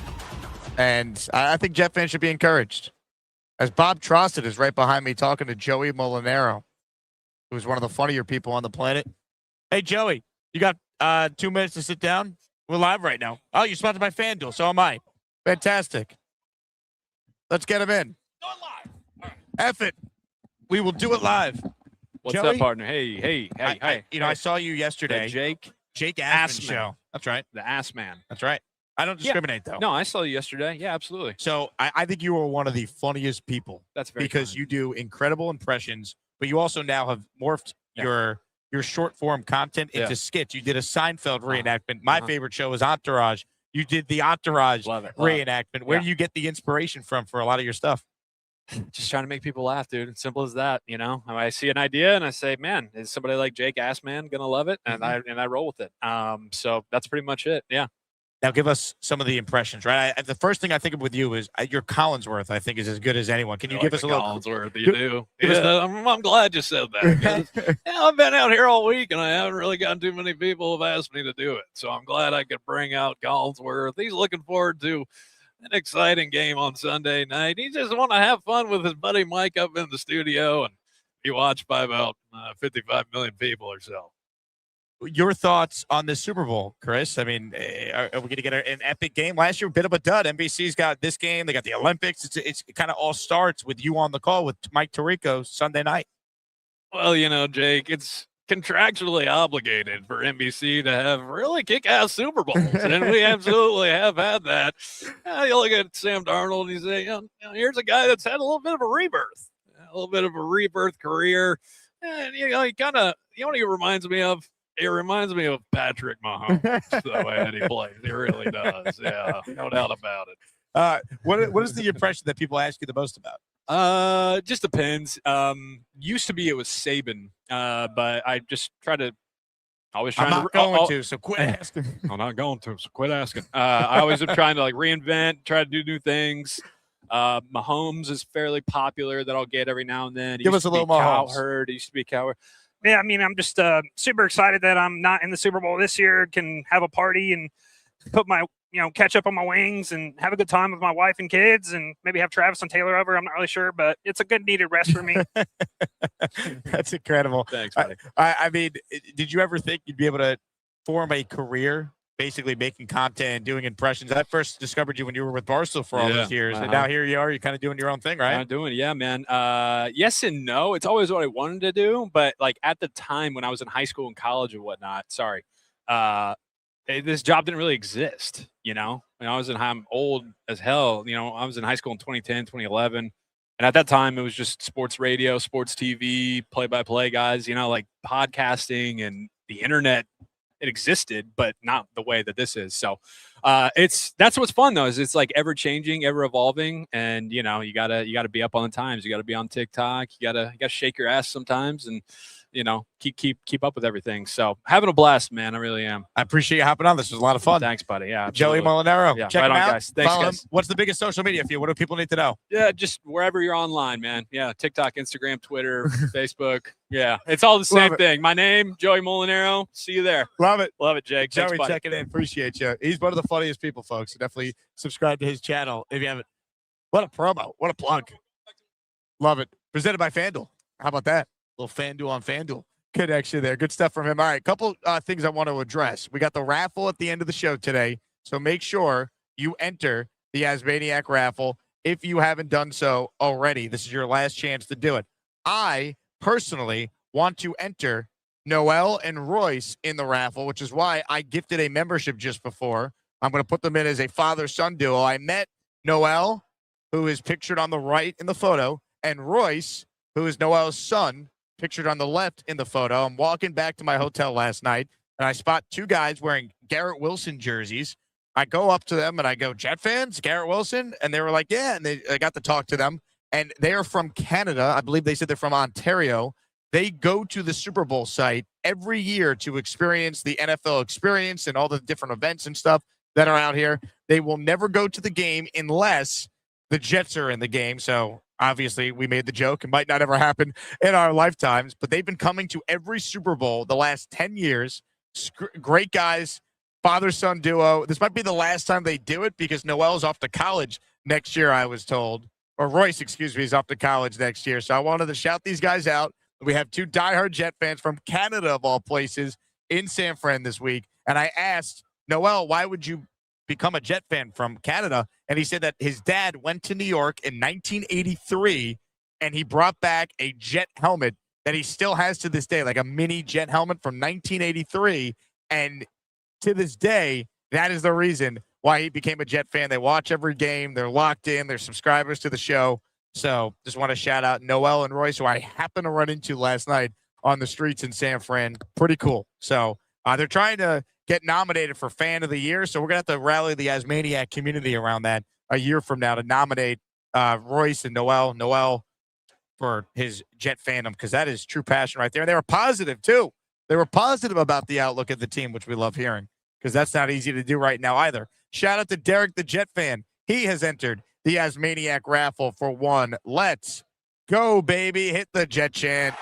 [SPEAKER 3] And I think Jet fans should be encouraged. As Bob Trosted is right behind me talking to Joey Molinero, who's one of the funnier people on the planet. Hey, Joey, you got 2 minutes to sit down? We're live right now. Oh, you're sponsored by FanDuel. So am I. Fantastic. Let's get him in. Do it live. All right. F it. We will do it live.
[SPEAKER 6] What's
[SPEAKER 3] Joey?
[SPEAKER 6] up, partner? Hey.
[SPEAKER 3] I saw you yesterday.
[SPEAKER 6] Jake
[SPEAKER 3] Asman
[SPEAKER 6] Asman.
[SPEAKER 3] Show. That's right.
[SPEAKER 6] the Ass Man.
[SPEAKER 3] That's right. I don't discriminate, though.
[SPEAKER 6] No, I saw you yesterday. Yeah, absolutely.
[SPEAKER 3] So I think you are one of the funniest people
[SPEAKER 6] That's very
[SPEAKER 3] because
[SPEAKER 6] kind.
[SPEAKER 3] you do incredible impressions, but you also now have morphed
[SPEAKER 6] Yeah.
[SPEAKER 3] your short form content into
[SPEAKER 6] Yeah.
[SPEAKER 3] skits. You did a Seinfeld reenactment. My
[SPEAKER 6] Uh-huh.
[SPEAKER 3] favorite show is Entourage. You did the Entourage
[SPEAKER 6] Love it.
[SPEAKER 3] reenactment. Where
[SPEAKER 6] Yeah.
[SPEAKER 3] do you get the inspiration from for a lot of your stuff?
[SPEAKER 6] Just trying to make people laugh, dude. Simple as that. I see an idea and I say, man, is somebody like Jake Assman gonna love it? And I roll with it. So that's pretty much it. Yeah.
[SPEAKER 3] Now give us some of the impressions, right? The first thing I think of with you is your Collinsworth, I think, is as good as anyone. Can you give us a little?
[SPEAKER 6] Collinsworth? You
[SPEAKER 3] Give-
[SPEAKER 6] do.
[SPEAKER 3] give us
[SPEAKER 6] Yeah, I'm glad you said that. 'Cause, I've been out here all week and I haven't really gotten too many people have asked me to do it. So I'm glad I could bring out Collinsworth. He's looking forward to an exciting game on Sunday night. He just want to have fun with his buddy Mike up in the studio and be watched by about 55 million people or so.
[SPEAKER 3] Your thoughts on the Super Bowl, Chris? I mean, are we going to get an epic game? Last year, a bit of a dud. NBC's got this game. They got the Olympics. It kind of all starts with you on the call with Mike Tirico Sunday night.
[SPEAKER 6] Well, Jake, it's contractually obligated for NBC to have really kick-ass Super Bowls, and we absolutely have had that. You look at Sam Darnold and you say, here's a guy that's had a little bit of a rebirth, career, and he reminds me of. It reminds me of Patrick Mahomes, the way that he plays. He really does. Yeah, no doubt about it.
[SPEAKER 3] What is the impression that people ask you the most about?
[SPEAKER 6] Just depends. Used to be it was Saban, but I just try to always trying
[SPEAKER 3] I'm not
[SPEAKER 6] to.
[SPEAKER 3] going to, so quit asking.
[SPEAKER 6] I'm not going to, so quit asking. I always am trying to reinvent, try to do new things. Mahomes is fairly popular that I'll get every now and then.
[SPEAKER 3] Give us a little Mahomes.
[SPEAKER 6] Cowherd. He used to be Cowherd.
[SPEAKER 7] Yeah, I mean, I'm just super excited that I'm not in the Super Bowl this year. Can have a party and put my, catch up on my wings and have a good time with my wife and kids, and maybe have Travis and Taylor over. I'm not really sure, but it's a good needed rest for me.
[SPEAKER 3] That's incredible.
[SPEAKER 6] Thanks, buddy.
[SPEAKER 3] I mean, did you ever think you'd be able to form a career basically making content and doing impressions? I first discovered you when you were with Barstool for all those years, and now here you are. You're kind of doing your own thing, right?
[SPEAKER 6] I'm doing it, yeah, man. Yes and no. It's always what I wanted to do, but at the time when I was in high school and college and whatnot, this job didn't really exist. When I was I'm old as hell. I was in high school in 2010, 2011. And at that time, it was just sports radio, sports TV, play-by-play guys, podcasting and the internet
[SPEAKER 8] it existed, but not the way that this is. So that's what's fun though, is it's like ever changing, ever evolving. And you know, you gotta be up on the times. You gotta be on TikTok. You gotta shake your ass sometimes and, you know, keep up with everything. So having a blast, man. I really am.
[SPEAKER 3] I appreciate you hopping on. This was a lot of fun.
[SPEAKER 8] Thanks, buddy. Yeah.
[SPEAKER 3] Joey
[SPEAKER 8] Absolutely.
[SPEAKER 3] Molinero.
[SPEAKER 8] Yeah,
[SPEAKER 3] Check
[SPEAKER 8] right
[SPEAKER 3] him
[SPEAKER 8] on,
[SPEAKER 3] out.
[SPEAKER 8] guys. Thanks,
[SPEAKER 3] Follow him.
[SPEAKER 8] guys.
[SPEAKER 3] What's the biggest social media for you? What do people need to know?
[SPEAKER 8] Yeah, just wherever you're online, man. Yeah, TikTok, Instagram, Twitter, Facebook. Yeah, it's all the same thing. My name, Joey Molinero. See you there.
[SPEAKER 3] Love it.
[SPEAKER 8] Love it, Jake.
[SPEAKER 3] Joey,
[SPEAKER 8] Thanks, buddy.
[SPEAKER 3] check it in. Appreciate you. He's one of the funniest people, folks. So definitely subscribe to his channel if you haven't. What a promo. What a plug. Love it. Presented by FanDuel. How about that? A little FanDuel on FanDuel connection there. Good stuff from him. All right, couple things I want to address. We got the raffle at the end of the show today, so make sure you enter the Asmaniac raffle if you haven't done so already. This is your last chance to do it. I personally want to enter Noel and Royce in the raffle, which is why I gifted a membership just before. I'm going to put them in as a father-son duo. I met Noel, who is pictured on the right in the photo, and Royce, who is Noel's son, pictured on the left in the photo. I'm walking back to my hotel last night, and I spot two guys wearing Garrett Wilson jerseys. I go up to them, and I go, Jet fans, Garrett Wilson? And they were like, yeah, and I got to talk to them. And they are from Canada. I believe they said they're from Ontario. They go to the Super Bowl site every year to experience the NFL experience and all the different events and stuff that are out here. They will never go to the game unless the Jets are in the game. So obviously, we made the joke. It might not ever happen in our lifetimes, but they've been coming to every Super Bowl the last 10 years. Great guys, father-son duo. This might be the last time they do it because Noel's off to college next year, I was told. Or Royce, excuse me, is off to college next year. So I wanted to shout these guys out. We have two diehard Jet fans from Canada, of all places, in San Fran this week. And I asked, Noel, why would you become a Jet fan from Canada? And he said that his dad went to New York in 1983 and he brought back a Jet helmet that he still has to this day, like a mini Jet helmet from 1983. And to this day, that is the reason why he became a Jet fan. They watch every game. They're locked in. They're subscribers to the show. So just want to shout out Noel and Royce, who I happened to run into last night on the streets in San Fran. Pretty cool. So they're trying to get nominated for Fan of the Year. So we're going to have to rally the Asmaniac community around that a year from now to nominate Royce and Noel. Noel for his Jet fandom, because that is true passion right there. And they were positive, too. They were positive about the outlook of the team, which we love hearing, because that's not easy to do right now either. Shout out to Derek, the Jet fan. He has entered the Asmaniac raffle for one. Let's go, baby. Hit the Jet chant.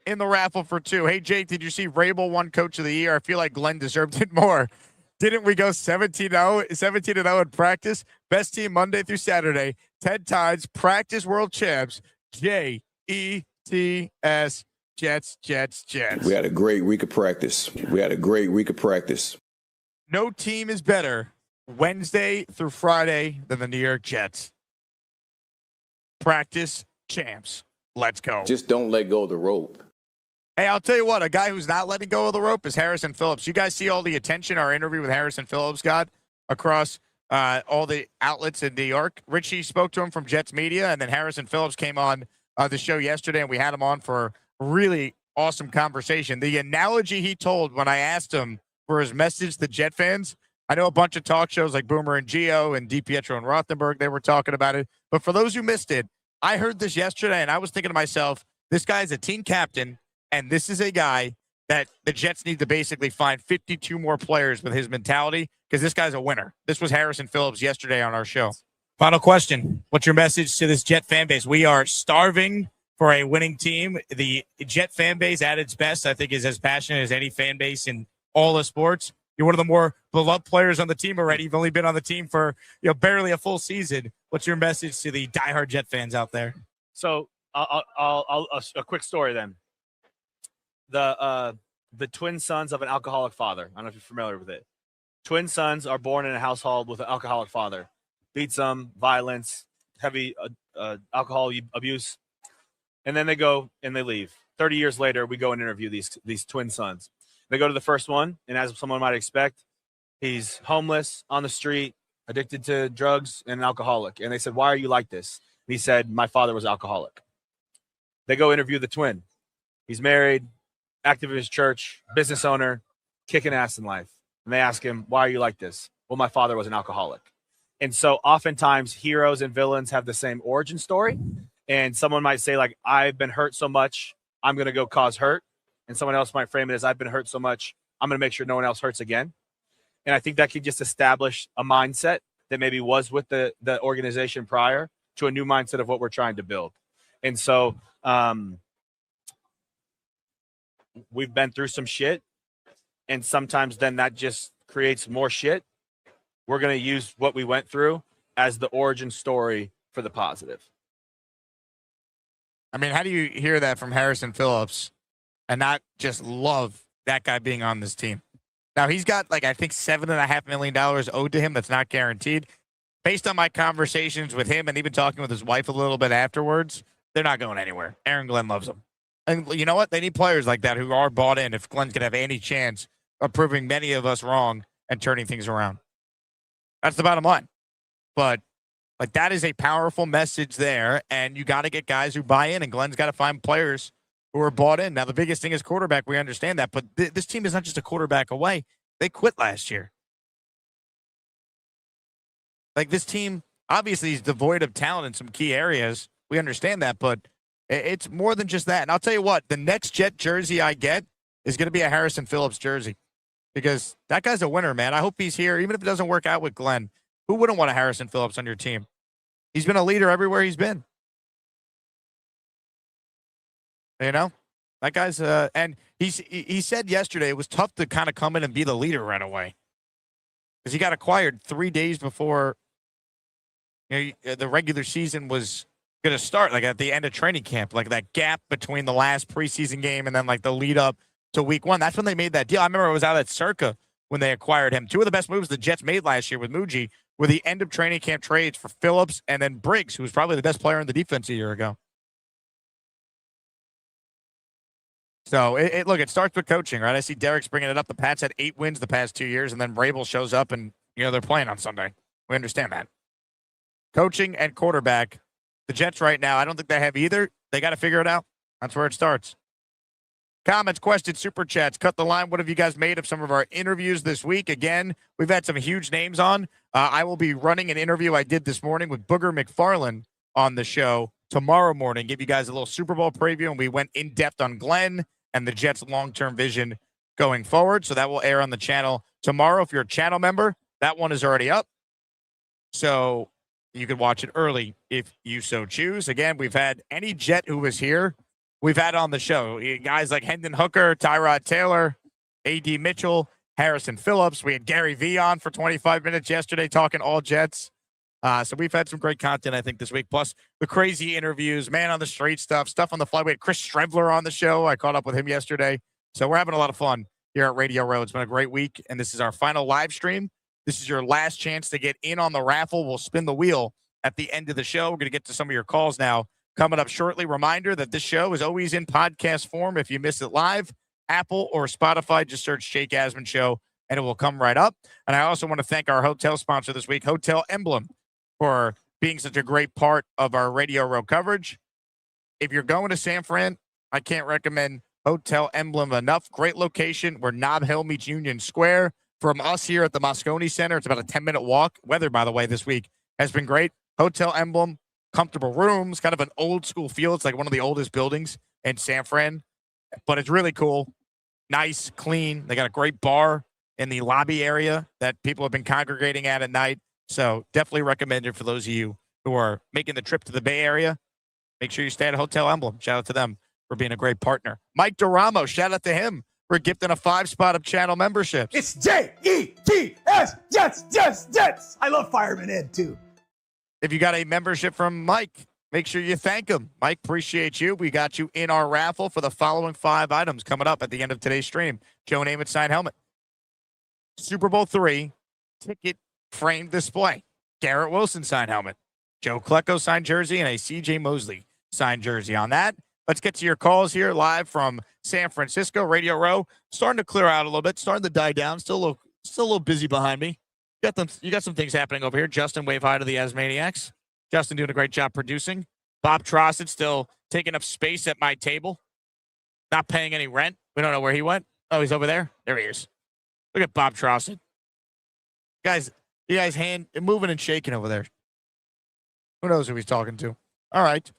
[SPEAKER 3] In the raffle for two. Hey, Jake, did you see Rabel won Coach of the Year? I feel like Glenn deserved it more. Didn't we go 17-0 in practice? Best team Monday through Saturday. 10 times. Practice world champs. Jets. Jets.
[SPEAKER 9] We had a great week of practice.
[SPEAKER 3] No team is better Wednesday through Friday than the New York Jets. Practice champs. Let's go.
[SPEAKER 9] Just don't let go of the rope.
[SPEAKER 3] Hey, I'll tell you what, a guy who's not letting go of the rope is Harrison Phillips. You guys see all the attention our interview with Harrison Phillips got across all the outlets in New York? Richie spoke to him from Jets Media, and then Harrison Phillips came on the show yesterday, and we had him on for a really awesome conversation. The analogy he told when I asked him for his message to Jet fans, I know a bunch of talk shows like Boomer and Gio and DiPietro and Rothenberg, they were talking about it. But for those who missed it, I heard this yesterday, and I was thinking to myself, this guy is a team captain, and this is a guy that the Jets need to basically find 52 more players with his mentality, because this guy's a winner. This was Harrison Phillips yesterday on our show. Final question. What's your message to this Jet fan base? We are starving for a winning team. The Jet fan base at its best, I think, is as passionate as any fan base in all of sports. You're one of the more beloved players on the team already. You've only been on the team for barely a full season. What's your message to the diehard Jet fans out there?
[SPEAKER 10] So I'll a quick story then. The twin sons of an alcoholic father. I don't know if you're familiar with it. Twin sons are born in a household with an alcoholic father. Beats them, violence, heavy alcohol abuse. And then they go and they leave. 30 years later, we go and interview these twin sons. They go to the first one, and as someone might expect, he's homeless, on the street, addicted to drugs, and an alcoholic. And they said, why are you like this? And he said, my father was alcoholic. They go interview the twin. He's married, active in his church, business owner, kicking ass in life. And they ask him, why are you like this? Well, my father was an alcoholic. And so oftentimes heroes and villains have the same origin story. And someone might say, like, I've been hurt so much, I'm going to go cause hurt. And someone else might frame it as, I've been hurt so much, I'm going to make sure no one else hurts again. And I think that could just establish a mindset that maybe was with the organization prior to a new mindset of what we're trying to build. And so we've been through some shit. And sometimes then that just creates more shit. We're going to use what we went through as the origin story for the positive.
[SPEAKER 3] I mean, how do you hear that from Harrison Phillips and not just love that guy being on this team? Now, he's got, like, I think $7.5 million owed to him that's not guaranteed. Based on my conversations with him and even talking with his wife a little bit afterwards, they're not going anywhere. Aaron Glenn loves them. And you know what? They need players like that who are bought in if Glenn's going to have any chance of proving many of us wrong and turning things around. That's the bottom line. But, like, that is a powerful message there, and you got to get guys who buy in, and Glenn's got to find players who are bought in. Now, the biggest thing is quarterback. We understand that, but this team is not just a quarterback away. They quit last year. Like, this team obviously is devoid of talent in some key areas. We understand that, but it's more than just that. And I'll tell you what, the next Jet jersey I get is going to be a Harrison Phillips jersey because that guy's a winner, man. I hope he's here, even if it doesn't work out with Glenn. Who wouldn't want a Harrison Phillips on your team? He's been a leader everywhere he's been. You know, that guy's and he said yesterday it was tough to kind of come in and be the leader right away because he got acquired 3 days before the regular season was going to start, like at the end of training camp, like that gap between the last preseason game and then like the lead up to week one. That's when they made that deal. I remember it was out at Circa when they acquired him. Two of the best moves the Jets made last year with Muji were the end of training camp trades for Phillips and then Briggs, who was probably the best player in the defense a year ago. So, look, it starts with coaching, right? I see Derek's bringing it up. The Pats had 8 wins the past 2 years, and then Rabel shows up, and, they're playing on Sunday. We understand that. Coaching and quarterback. The Jets right now, I don't think they have either. They got to figure it out. That's where it starts. Comments, questions, super chats. Cut the line. What have you guys made of some of our interviews this week? Again, we've had some huge names on. I will be running an interview I did this morning with Booger McFarland on the show tomorrow morning. Give you guys a little Super Bowl preview, and we went in depth on Glenn and the Jets' long-term vision going forward. So that will air on the channel tomorrow. If you're a channel member, that one is already up. So you can watch it early if you so choose. Again, we've had any Jet who was here, we've had on the show. Guys like Hendon Hooker, Tyrod Taylor, A.D. Mitchell, Harrison Phillips. We had Gary V on for 25 minutes yesterday talking all Jets. So we've had some great content, I think, this week. Plus the crazy interviews, man on the street stuff on the fly. We had Chris Strebler on the show. I caught up with him yesterday. So we're having a lot of fun here at Radio Row. It's been a great week, and this is our final live stream. This is your last chance to get in on the raffle. We'll spin the wheel at the end of the show. We're going to get to some of your calls now coming up shortly. Reminder that this show is always in podcast form. If you miss it live, Apple or Spotify, just search Jake Asman Show, and it will come right up. And I also want to thank our hotel sponsor this week, Hotel Emblem, for being such a great part of our Radio Row coverage. If you're going to San Fran, I can't recommend Hotel Emblem enough. Great location where Nob Hill meets Union Square. From us here at the Moscone Center, it's about a 10-minute walk. Weather, by the way, this week has been great. Hotel Emblem, comfortable rooms, kind of an old school feel. It's like one of the oldest buildings in San Fran, but it's really cool. Nice, clean. They got a great bar in the lobby area that people have been congregating at night. So definitely recommend it for those of you who are making the trip to the Bay Area. Make sure you stay at Hotel Emblem. Shout out to them for being a great partner. Mike DeRamo, shout out to him for gifting a 5-spot of channel memberships.
[SPEAKER 11] It's J-E-T-S, Jets. I love Fireman Ed, too.
[SPEAKER 3] If you got a membership from Mike, make sure you thank him. Mike, appreciate you. We got you in our raffle for the following 5 items coming up at the end of today's stream. Joe Namath signed helmet. Super Bowl III ticket framed display. Garrett Wilson signed helmet. Joe Klecko signed jersey and a C.J. Mosley signed jersey. On that, let's get to your calls here live from San Francisco. Radio Row starting to clear out a little bit, starting to die down. Still a little busy behind me. You got some things happening over here. Justin, wave hi to the Asmaniacs. Justin doing a great job producing. Bob Trossett still taking up space at my table. not paying any rent. We don't know where he went. Oh, he's over there. There he is. Look at Bob Trosset. Guys, you guys moving and shaking over there. Who knows who he's talking to? All right.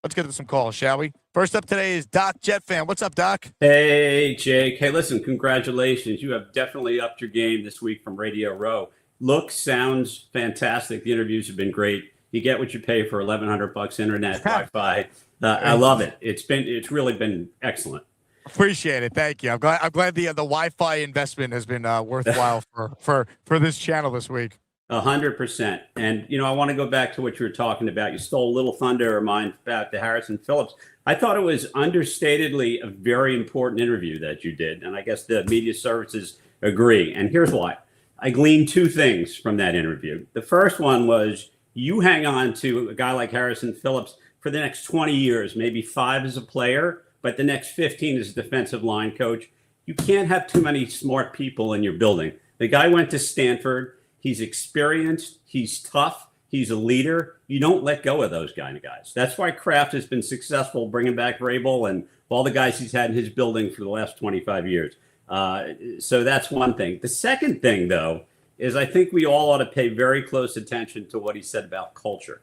[SPEAKER 3] Let's get to some calls, shall we? First up today is Doc Jet Fan. What's up, Doc?
[SPEAKER 12] Hey, Jake. Hey, listen, congratulations. You have definitely upped your game this week from Radio Row. Looks, sounds fantastic. The interviews have been great. You get what you pay for $1,100 internet, Wi-Fi. I love it. It's really been excellent.
[SPEAKER 3] Appreciate it. Thank you. I'm glad the Wi-Fi investment has been worthwhile for this channel this week.
[SPEAKER 12] 100%. And, I want to go back to what you were talking about. You stole a little thunder of mine about the Harrison Phillips. I thought it was understatedly a very important interview that you did. And I guess the media services agree. And here's why. I gleaned two things from that interview. The first one was you hang on to a guy like Harrison Phillips for the next 20 years, maybe 5 as a player, but the next 15 as a defensive line coach. You can't have too many smart people in your building. The guy went to Stanford. He's experienced. He's tough. He's a leader. You don't let go of those kind of guys. That's why Kraft has been successful bringing back Rabel and all the guys he's had in his building for the last 25 years. So that's one thing. The second thing, though, is I think we all ought to pay very close attention to what he said about culture.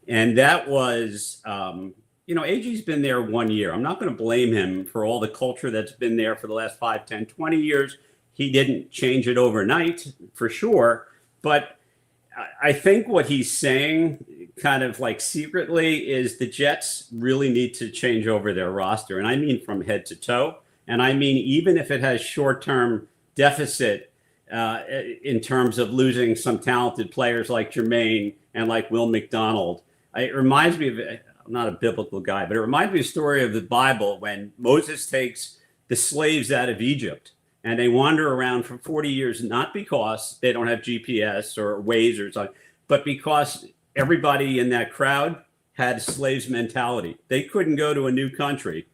[SPEAKER 12] And that was, AG's been there 1 year. I'm not going to blame him for all the culture that's been there for the last 5, 10, 20 years. He didn't change it overnight, for sure. But I think what he's saying kind of like secretly is the Jets really need to change over their roster. And I mean from head to toe. And I mean, even if it has short-term deficit in terms of losing some talented players like Jermaine and like Will McDonald, it reminds me of, I'm not a biblical guy, but it reminds me of the story of the Bible when Moses takes the slaves out of Egypt and they wander around for 40 years, not because they don't have GPS or Waze or something, but because everybody in that crowd had slaves mentality. They couldn't go to a new country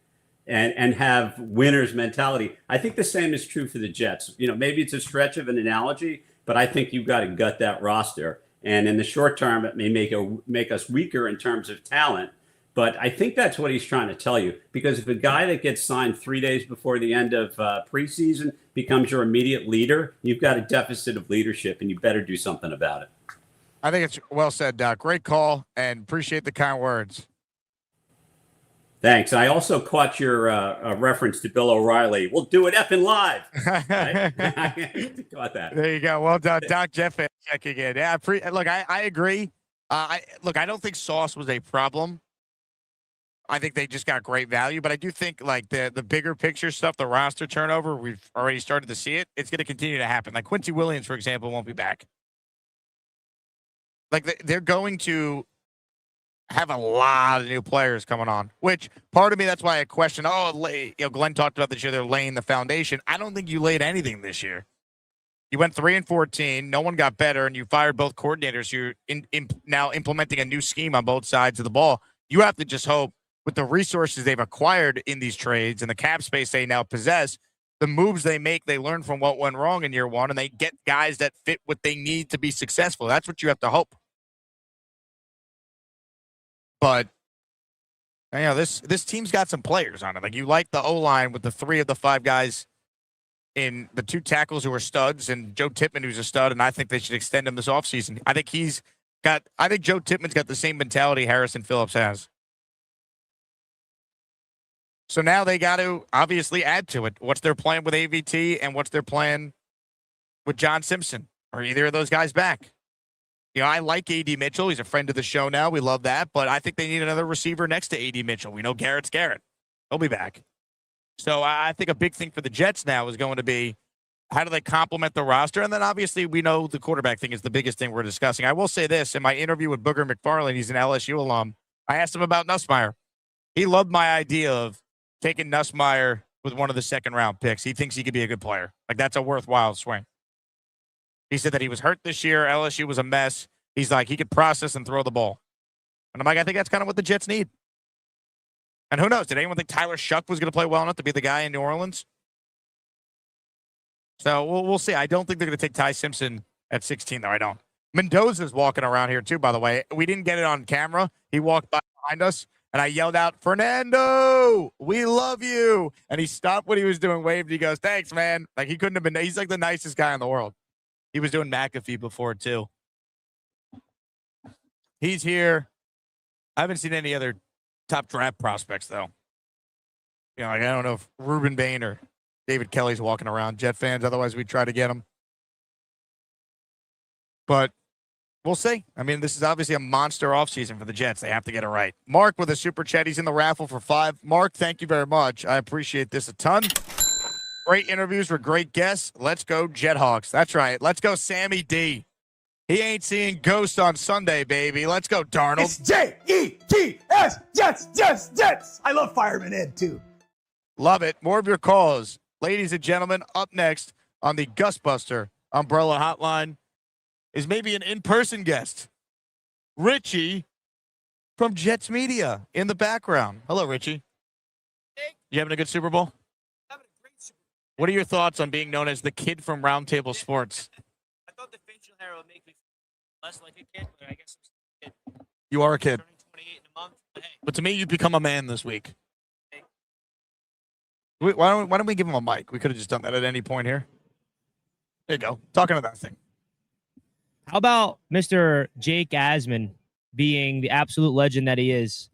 [SPEAKER 12] and have winners mentality. I think the same is true for the Jets. Maybe it's a stretch of an analogy, but I think you've got to gut that roster. And in the short term, it may make us weaker in terms of talent. But I think that's what he's trying to tell you. Because if a guy that gets signed 3 days before the end of preseason becomes your immediate leader, you've got a deficit of leadership, and you better do something about it.
[SPEAKER 3] I think it's well said, Doc. Great call, and appreciate the kind words.
[SPEAKER 12] Thanks. I also caught your reference to Bill O'Reilly. We'll do it effing live. Caught that.
[SPEAKER 3] There you go. Well done, Doc Jeff checking in. Yeah, look, I agree. I don't think Sauce was a problem. I think they just got great value, but I do think like the bigger picture stuff, the roster turnover, we've already started to see it. It's going to continue to happen. Like Quincy Williams, for example, won't be back. Like they're going to have a lot of new players coming on, which part of me, that's why I question, Glenn talked about this year, they're laying the foundation. I don't think you laid anything this year. You went 3-14, no one got better, and you fired both coordinators. You're now implementing a new scheme on both sides of the ball. You have to just hope with the resources they've acquired in these trades and the cap space they now possess, the moves they make, they learn from what went wrong in year one, and they get guys that fit what they need to be successful. That's what you have to hope. But this team's got some players on it. Like you like the O-line with the 3 of the 5 guys in the 2 tackles who are studs and Joe Tippmann, who's a stud, and I think they should extend him this offseason. I think Joe Tippmann's got the same mentality Harrison Phillips has. So now they got to obviously add to it. What's their plan with AVT and what's their plan with John Simpson? Are either of those guys back? I like A.D. Mitchell. He's a friend of the show now. We love that. But I think they need another receiver next to A.D. Mitchell. We know Garrett's Garrett. He'll be back. So I think a big thing for the Jets now is going to be how do they complement the roster? And then obviously we know the quarterback thing is the biggest thing we're discussing. I will say this. In my interview with Booger McFarland, he's an LSU alum, I asked him about Nussmeier. He loved my idea of taking Nussmeier with one of the second-round picks. He thinks he could be a good player. Like, that's a worthwhile swing. He said that he was hurt this year. LSU was a mess. He's like, he could process and throw the ball. And I'm like, I think that's kind of what the Jets need. And who knows? Did anyone think Tyler Shuck was going to play well enough to be the guy in New Orleans? So we'll see. I don't think they're going to take Ty Simpson at 16, though. I don't. Mendoza's walking around here, too, by the way. We didn't get it on camera. He walked by behind us. And I yelled out, Fernando, we love you. And he stopped what he was doing, waved. He goes, thanks, man. Like, he couldn't have been, he's like the nicest guy in the world. He was doing McAfee before, too. He's here. I haven't seen any other top draft prospects, though. You know, like, I don't know if Ruben Bain or David Kelly's walking around, Jet fans. Otherwise, we'd try to get him. But we'll see. I mean, this is obviously a monster offseason for the Jets. They have to get it right. Mark with a super chat. He's in the raffle for 5. Mark, thank you very much. I appreciate this a ton. Great interviews with great guests. Let's go Jethawks. That's right. Let's go Sammy D. He ain't seeing ghosts on Sunday, baby. Let's go, Darnold.
[SPEAKER 11] It's Jets, Jets, Jets, Jets. I love Fireman Ed, too.
[SPEAKER 3] Love it. More of your calls. Ladies and gentlemen, up next on the Gustbuster Umbrella Hotline is maybe an in-person guest. Richie from Jets Media in the background. Hello, Richie.
[SPEAKER 13] Hey.
[SPEAKER 3] You having a good Super Bowl?
[SPEAKER 13] Having a great Super Bowl.
[SPEAKER 3] What are your thoughts on being known as the kid from Roundtable Sports?
[SPEAKER 13] I thought the facial hair would make me feel less like a kid, but I guess I'm still a kid.
[SPEAKER 3] You are a kid.
[SPEAKER 13] Turning 28 in a month, but hey.
[SPEAKER 3] But to me, you've become a man this week. Why don't we give him a mic? We could have just done that at any point here. There you go. Talking to that thing.
[SPEAKER 14] How about Mr. Jake Asman being the absolute legend that he is,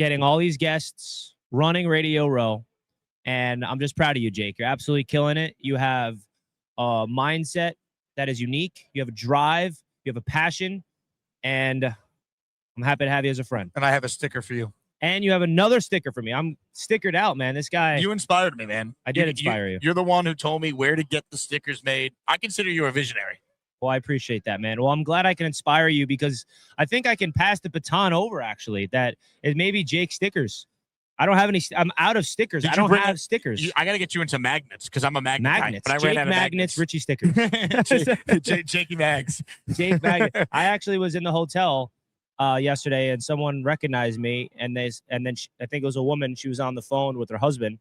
[SPEAKER 14] getting all these guests, running Radio Row, and I'm just proud of you, Jake. You're absolutely killing it. You have a mindset that is unique. You have a drive. You have a passion, and I'm happy to have you as a friend.
[SPEAKER 3] And I have a sticker for you.
[SPEAKER 14] And you have another sticker for me. I'm stickered out, man. This guy.
[SPEAKER 3] You inspired me, man.
[SPEAKER 14] I did inspire you.
[SPEAKER 3] You're the one who told me where to get the stickers made. I consider you a visionary.
[SPEAKER 14] Well, I appreciate that, man. Well, I'm glad I can inspire you because I think I can pass the baton over, actually, that it may be Jake stickers. I don't have any. I'm out of stickers. I don't have stickers.
[SPEAKER 3] I got to get you into magnets because I'm a magnet
[SPEAKER 14] magnets.
[SPEAKER 3] guy. But I ran
[SPEAKER 14] Jake
[SPEAKER 3] out of
[SPEAKER 14] magnets, Richie stickers.
[SPEAKER 3] Jakey Mags.
[SPEAKER 14] Jake Magnet. I actually was in the hotel yesterday, and someone recognized me, and then I think it was a woman. She was on the phone with her husband,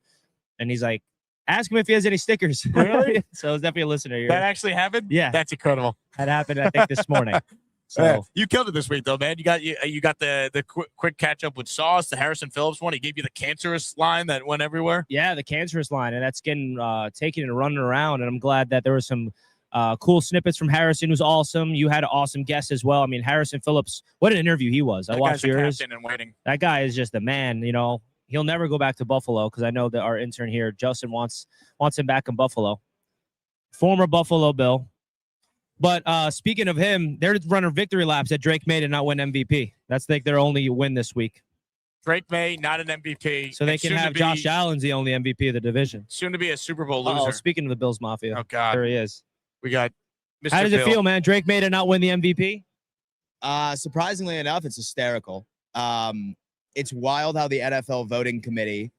[SPEAKER 14] and he's like, "Ask him if he has any stickers."
[SPEAKER 3] Really?
[SPEAKER 14] So it was definitely a listener.
[SPEAKER 3] That actually happened?
[SPEAKER 14] Yeah,
[SPEAKER 3] that's incredible.
[SPEAKER 14] That happened, I think, this morning. So
[SPEAKER 3] yeah, you killed it this week, though, man. You got the quick catch up with Sauce, the Harrison Phillips one. He gave you the cancerous line that went everywhere.
[SPEAKER 14] Yeah, the cancerous line, and that's getting taken and running around. And I'm glad that there were some cool snippets from Harrison. Who's awesome. You had an awesome guest as well. I mean, Harrison Phillips. What an interview he was. I watched yours.
[SPEAKER 3] And waiting.
[SPEAKER 14] That guy is just a man. You know, he'll never go back to Buffalo because I know that our intern here, Justin, wants him back in Buffalo. Former Buffalo Bill. But speaking of him, they're running victory laps that Drake May did not win MVP. That's like their only win this week.
[SPEAKER 3] Drake May, not an MVP.
[SPEAKER 14] So they can have Josh Allen's the only MVP of the division.
[SPEAKER 3] Soon to be a Super Bowl loser.
[SPEAKER 14] Oh, speaking of the Bills Mafia.
[SPEAKER 3] Oh, God.
[SPEAKER 14] There he is.
[SPEAKER 3] We got Mr.
[SPEAKER 14] How does it
[SPEAKER 3] Bill.
[SPEAKER 14] feel, man? Drake May did not win the MVP?
[SPEAKER 15] Surprisingly enough, it's hysterical. It's wild how the NFL voting committee,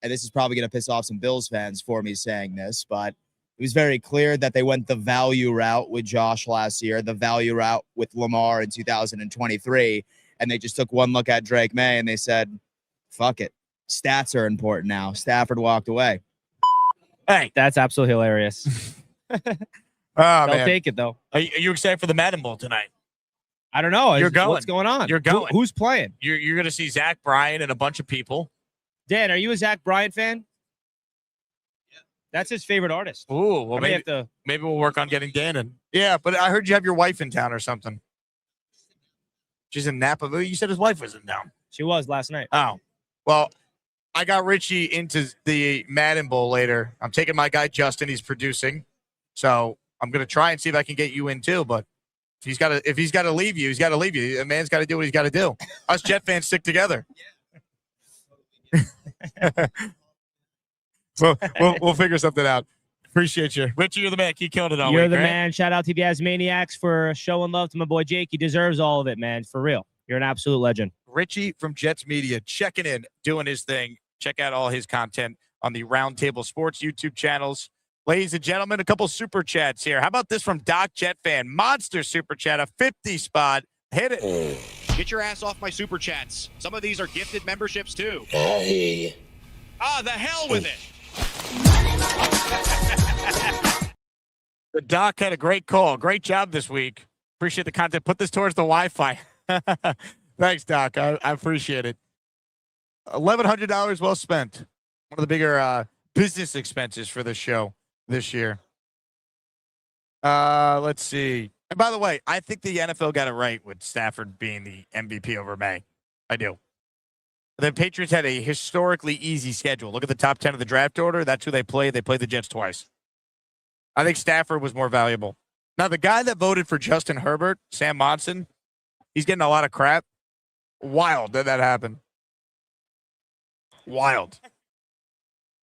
[SPEAKER 15] and this is probably going to piss off some Bills fans for me saying this, but it was very clear that they went the value route with Josh last year, the value route with Lamar in 2023, and they just took one look at Drake May and they said, fuck it. Stats are important now. Stafford walked away.
[SPEAKER 3] Hey,
[SPEAKER 14] that's absolutely hilarious.
[SPEAKER 3] They'll
[SPEAKER 14] take it, though.
[SPEAKER 3] Are you excited for the Madden Bowl tonight?
[SPEAKER 14] I don't know.
[SPEAKER 3] You're going.
[SPEAKER 14] What's going on?
[SPEAKER 3] You're going.
[SPEAKER 14] Who's playing?
[SPEAKER 3] You're going to see Zach Bryan and a bunch of people.
[SPEAKER 14] Dan, are you a Zach Bryan fan? Yeah. That's his favorite artist.
[SPEAKER 3] Ooh, well, maybe we'll work on getting Dan in. Yeah, but I heard you have your wife in town or something. She's in Napa. You said his wife was in town.
[SPEAKER 14] She was last night.
[SPEAKER 3] Oh, well, I got Richie into the Madden Bowl later. I'm taking my guy Justin. He's producing, so I'm gonna try and see if I can get you in too. But if he's got to leave you, he's got to leave you. A man's got to do what he's got to do. Us Jet fans stick together. So we'll figure something out. Appreciate you, Richie. You're the man. Keep killing it all.
[SPEAKER 14] You're
[SPEAKER 3] week,
[SPEAKER 14] the
[SPEAKER 3] right?
[SPEAKER 14] man. Shout out to the Asmaniacs for showing love to my boy Jake. He deserves all of it, man. For real. You're an absolute legend.
[SPEAKER 3] Richie from Jets Media checking in, doing his thing. Check out all his content on the Roundtable Sports YouTube channels. Ladies and gentlemen, a couple super chats here. How about this from Doc Jet Fan? Monster super chat, a 50 spot. Hit it.
[SPEAKER 16] Get your ass off my super chats. Some of these are gifted memberships too.
[SPEAKER 9] Hey.
[SPEAKER 16] The hell with it.
[SPEAKER 3] The Doc had a great call. Great job this week. Appreciate the content. Put this towards the Wi-Fi. Thanks, Doc. I appreciate it. $1,100 well spent. One of the bigger business expenses for the show this year. Let's see. And by the way, I think the NFL got it right with Stafford being the MVP over May. I do. The Patriots had a historically easy schedule. Look at the top 10 of the draft order. That's who they played. They played the Jets twice. I think Stafford was more valuable. Now, the guy that voted for Justin Herbert, Sam Monson, he's getting a lot of crap. Wild that happened. Wild.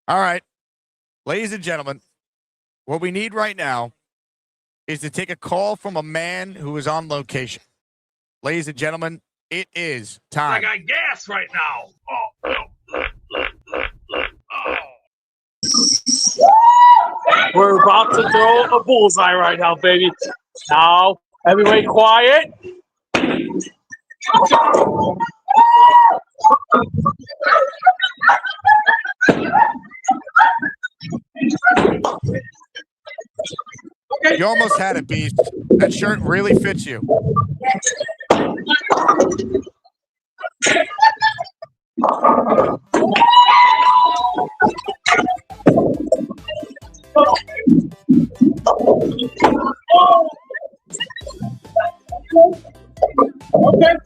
[SPEAKER 3] All right. Ladies and gentlemen, what we need right now is to take a call from a man who is on location. Ladies and gentlemen, it is time.
[SPEAKER 2] I got gas right now.
[SPEAKER 17] We're about to throw a bullseye right now, baby. Now, everybody quiet.
[SPEAKER 3] You almost had it, Beast. That shirt really fits you.
[SPEAKER 17] Okay.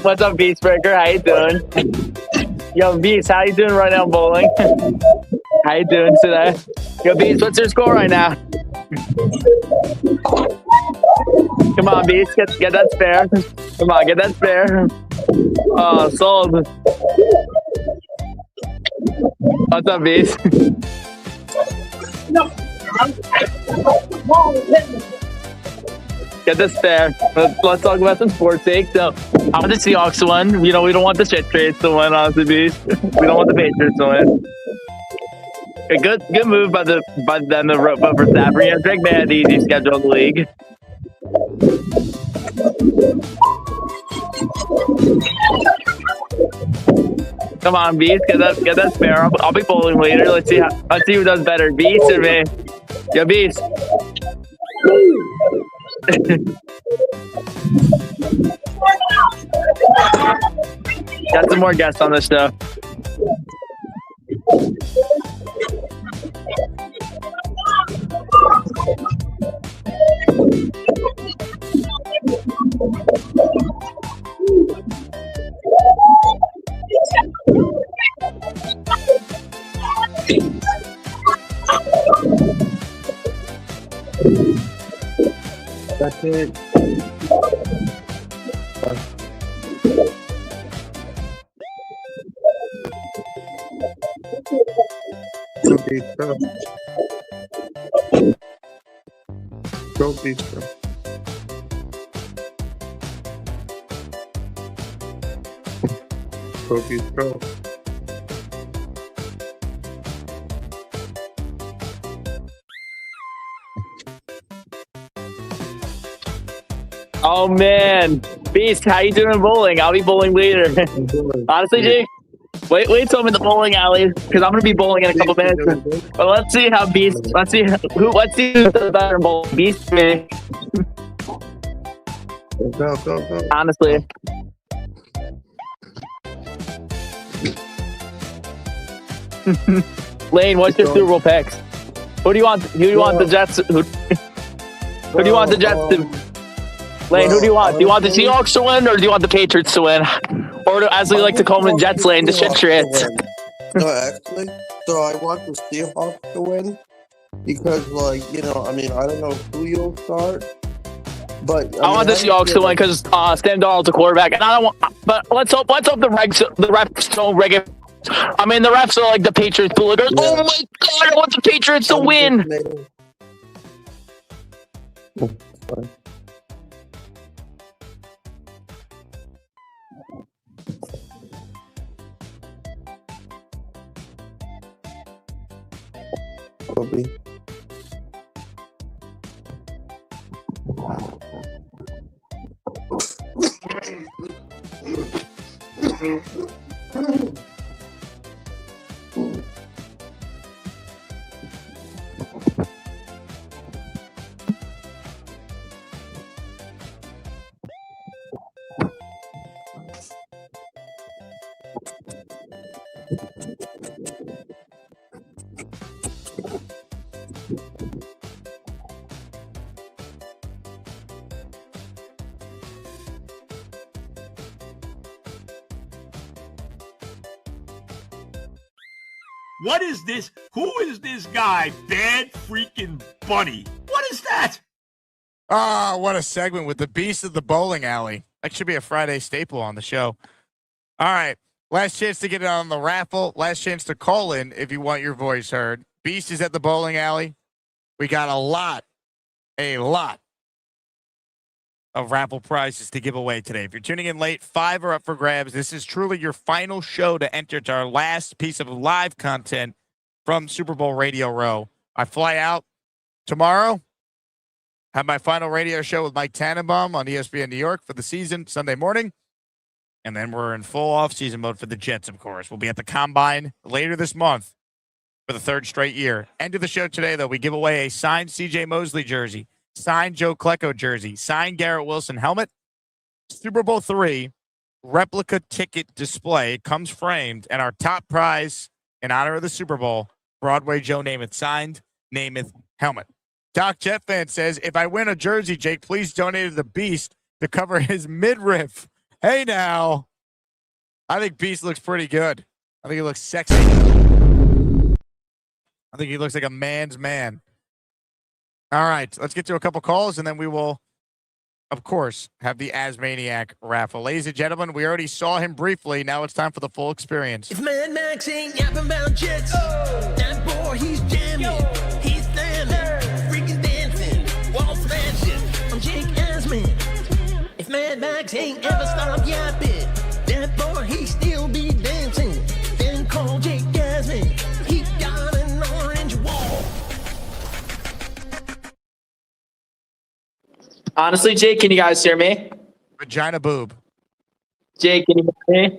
[SPEAKER 18] What's up, Beast Breaker? How you doing? Yo, Beast, how you doing right now, bowling? How you doing today? Yo, Beast, what's your score right now? Come on, Beast, get that spare. Come on, get that spare. Oh, sold. What's up, Beast? Get this spare. Let's talk about some sports takes. So, I want the Seahawks to win. You know, we don't want the shit trades to win, honestly, Beast. We don't want the Patriots to win. A good move by them to for Stafford. You know, Drake May had the easy schedule in the league. Come on, Beast, get that spare. I'll be bowling later. Let's see who does better, Beast or me. Yo, Beast. Got some more guests on the show.
[SPEAKER 19] That's it. Okay, go. Go, please, go. Go, please, go.
[SPEAKER 18] Oh man, Beast, how you doing bowling? I'll be bowling later. Honestly, Jake, wait till I'm in the bowling alley because I'm gonna be bowling in a couple minutes. But let's see how Beast. Let's see who's the better bowling, Beast or me.
[SPEAKER 19] Go.
[SPEAKER 18] Honestly. Lane, what's your Super Bowl picks? Who do you want? Who do you want the Jets? Who do you want the Jets to? Lane, who do you want? Do you want the Seahawks to win, or do you want the Patriots to win? Or as we like to call them in Jets Lane, the shit trades.
[SPEAKER 19] No, actually, so I want the Seahawks to win because, like, you know, I mean, I don't know who you'll start, but
[SPEAKER 18] I want the Seahawks to win because Sam Darnold's a quarterback, and I don't want. But let's hope the refs don't rig it. I mean, the refs are like the Patriots. Oh my God, I want the Patriots to win.
[SPEAKER 19] Kobe.
[SPEAKER 2] What is this? Who is this guy? Bad freaking Bunny. What is that?
[SPEAKER 3] Ah, what a segment with the Beast of the Bowling Alley. That should be a Friday staple on the show. All right. Last chance to get it on the raffle. Last chance to call in if you want your voice heard. Beast is at the bowling alley. We got a lot of raffle prizes to give away today. If you're tuning in late, 5 are up for grabs. This is truly your final show to enter to our last piece of live content from Super Bowl Radio Row. I fly out tomorrow, have my final radio show with Mike Tannenbaum on ESPN New York for the season, Sunday morning. And then we're in full off-season mode for the Jets, of course. We'll be at the Combine later this month for the 3rd straight year. End of the show today, though, we give away a signed C.J. Mosley jersey, signed Joe Klecko jersey, signed Garrett Wilson helmet, Super Bowl III replica ticket display comes framed, and our top prize in honor of the Super Bowl, Broadway Joe Namath signed Namath helmet. Doc Jet fan says, if I win a jersey, Jake, please donate it to the Beast to cover his midriff. Hey, now. I think Beast looks pretty good. I think he looks sexy. I think he looks like a man's man. All right, let's get to a couple calls, and then we will, of course, have the Asmaniac raffle. Ladies and gentlemen, we already saw him briefly. Now it's time for the full experience.
[SPEAKER 20] If Mad Max ain't yapping about jets, that boy, he's jamming, he's slamming, freaking dancing, wall smashing. I'm Jake Asman. If Mad Max ain't ever stopped yapping, that boy, he still be dancing. Then call Jake Asman. He got an orange wall.
[SPEAKER 18] Honestly, Jake, can you guys hear me?
[SPEAKER 3] Vagina boob.
[SPEAKER 18] Jake, can you hear me?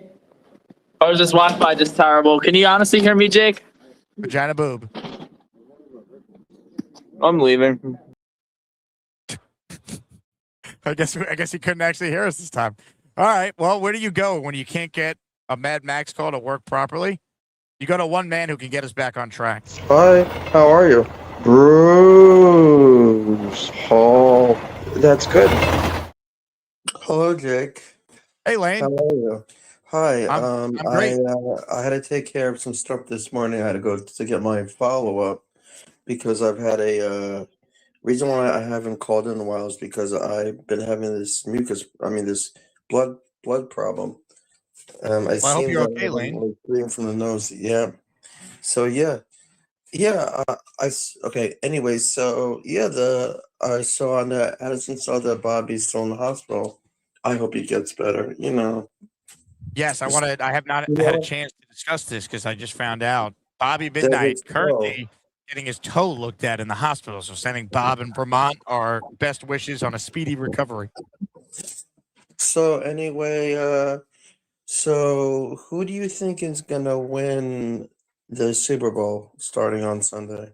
[SPEAKER 18] Or is this Wi-Fi just terrible? Can you honestly hear me, Jake?
[SPEAKER 3] Vagina boob.
[SPEAKER 18] I'm leaving.
[SPEAKER 3] I guess he couldn't actually hear us this time. All right. Well, where do you go when you can't get a Mad Max call to work properly? You go to one man who can get us back on track.
[SPEAKER 19] Hi, how are you? Bruce Hall. That's good. Hello, Jake.
[SPEAKER 3] Hey, Lane.
[SPEAKER 19] How are you? Hi.
[SPEAKER 3] I'm great.
[SPEAKER 19] I had to take care of some stuff this morning. I had to go to get my follow-up because I've had a reason why I haven't called in a while is because I've been having this this blood problem.
[SPEAKER 3] I hope you're okay, Lane.
[SPEAKER 19] Like bleeding from the nose. Yeah. So okay. Anyways, so I saw on the Addison saw that Bobby's still in the hospital. I hope he gets better.
[SPEAKER 3] Yes, I have not had a chance to discuss this because I just found out Bobby Midnight currently getting his toe looked at in the hospital. So sending Bob in Vermont our best wishes on a speedy recovery.
[SPEAKER 19] So anyway, so who do you think is gonna win the Super Bowl starting on Sunday?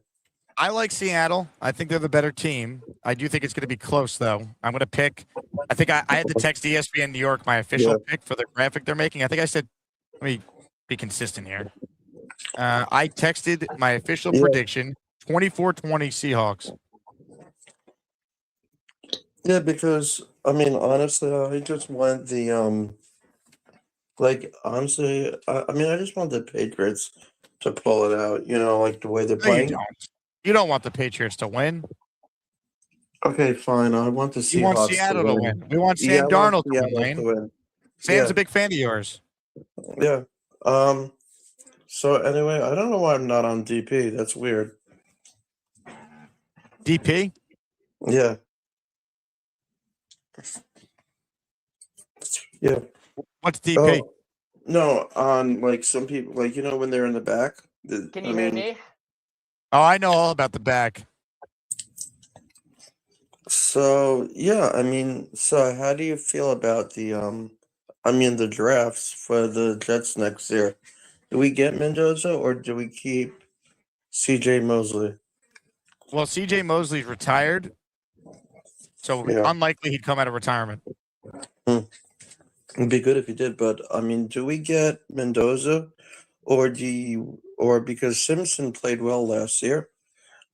[SPEAKER 3] I like Seattle. I think they're the better team. I do think it's going to be close, though. I'm going to pick. I think I had to text ESPN New York my official pick for the graphic they're making. I think I said, let me be consistent here. I texted my official prediction, 24-20 Seahawks.
[SPEAKER 19] Yeah, because honestly, I just want the honestly, I just want the Patriots to pull it out. Like the way they're playing.
[SPEAKER 3] You don't want the Patriots to win.
[SPEAKER 19] Okay, fine. I want the Seahawks.
[SPEAKER 3] You want Seattle to win. We want Sam Darnold to win. Sam's
[SPEAKER 19] Yeah.
[SPEAKER 3] a big fan of yours.
[SPEAKER 19] Yeah. So anyway, I don't know why I'm not on DP. That's weird.
[SPEAKER 3] DP?
[SPEAKER 19] Yeah. Yeah.
[SPEAKER 3] What's DP?
[SPEAKER 19] Oh, no, on like some people, like when they're in the back.
[SPEAKER 18] Can you hear me?
[SPEAKER 3] Oh, I know all about the back.
[SPEAKER 19] So yeah, so how do you feel about the drafts for the Jets next year? Do we get Mendoza or do we keep CJ Mosley?
[SPEAKER 3] Well, CJ Mosley's retired, so
[SPEAKER 19] Yeah.
[SPEAKER 3] unlikely he'd come out of retirement.
[SPEAKER 19] It'd be good if you did, but do we get Mendoza, or because Simpson played well last year?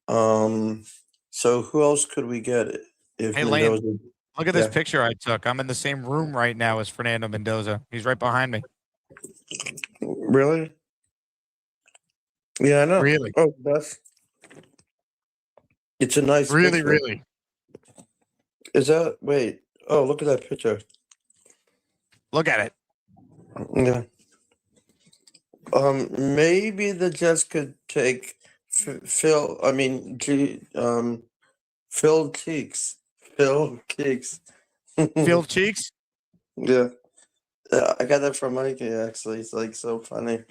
[SPEAKER 19] So who else could we get if
[SPEAKER 3] Hey,
[SPEAKER 19] Mendoza?
[SPEAKER 3] Lane, look at this
[SPEAKER 19] Yeah.
[SPEAKER 3] picture I took. I'm in the same room right now as Fernando Mendoza. He's right behind me.
[SPEAKER 19] Really? Yeah, I know.
[SPEAKER 3] Really?
[SPEAKER 19] Oh, it's a nice
[SPEAKER 3] Really,
[SPEAKER 19] picture.
[SPEAKER 3] really.
[SPEAKER 19] Is that wait? Oh, look at that picture.
[SPEAKER 3] Look at it.
[SPEAKER 19] Yeah. Maybe the Jets could take Phil. Phil Cheeks. Phil Cheeks.
[SPEAKER 3] Phil Cheeks?
[SPEAKER 19] Yeah. I got that from Mike, actually. It's like so funny.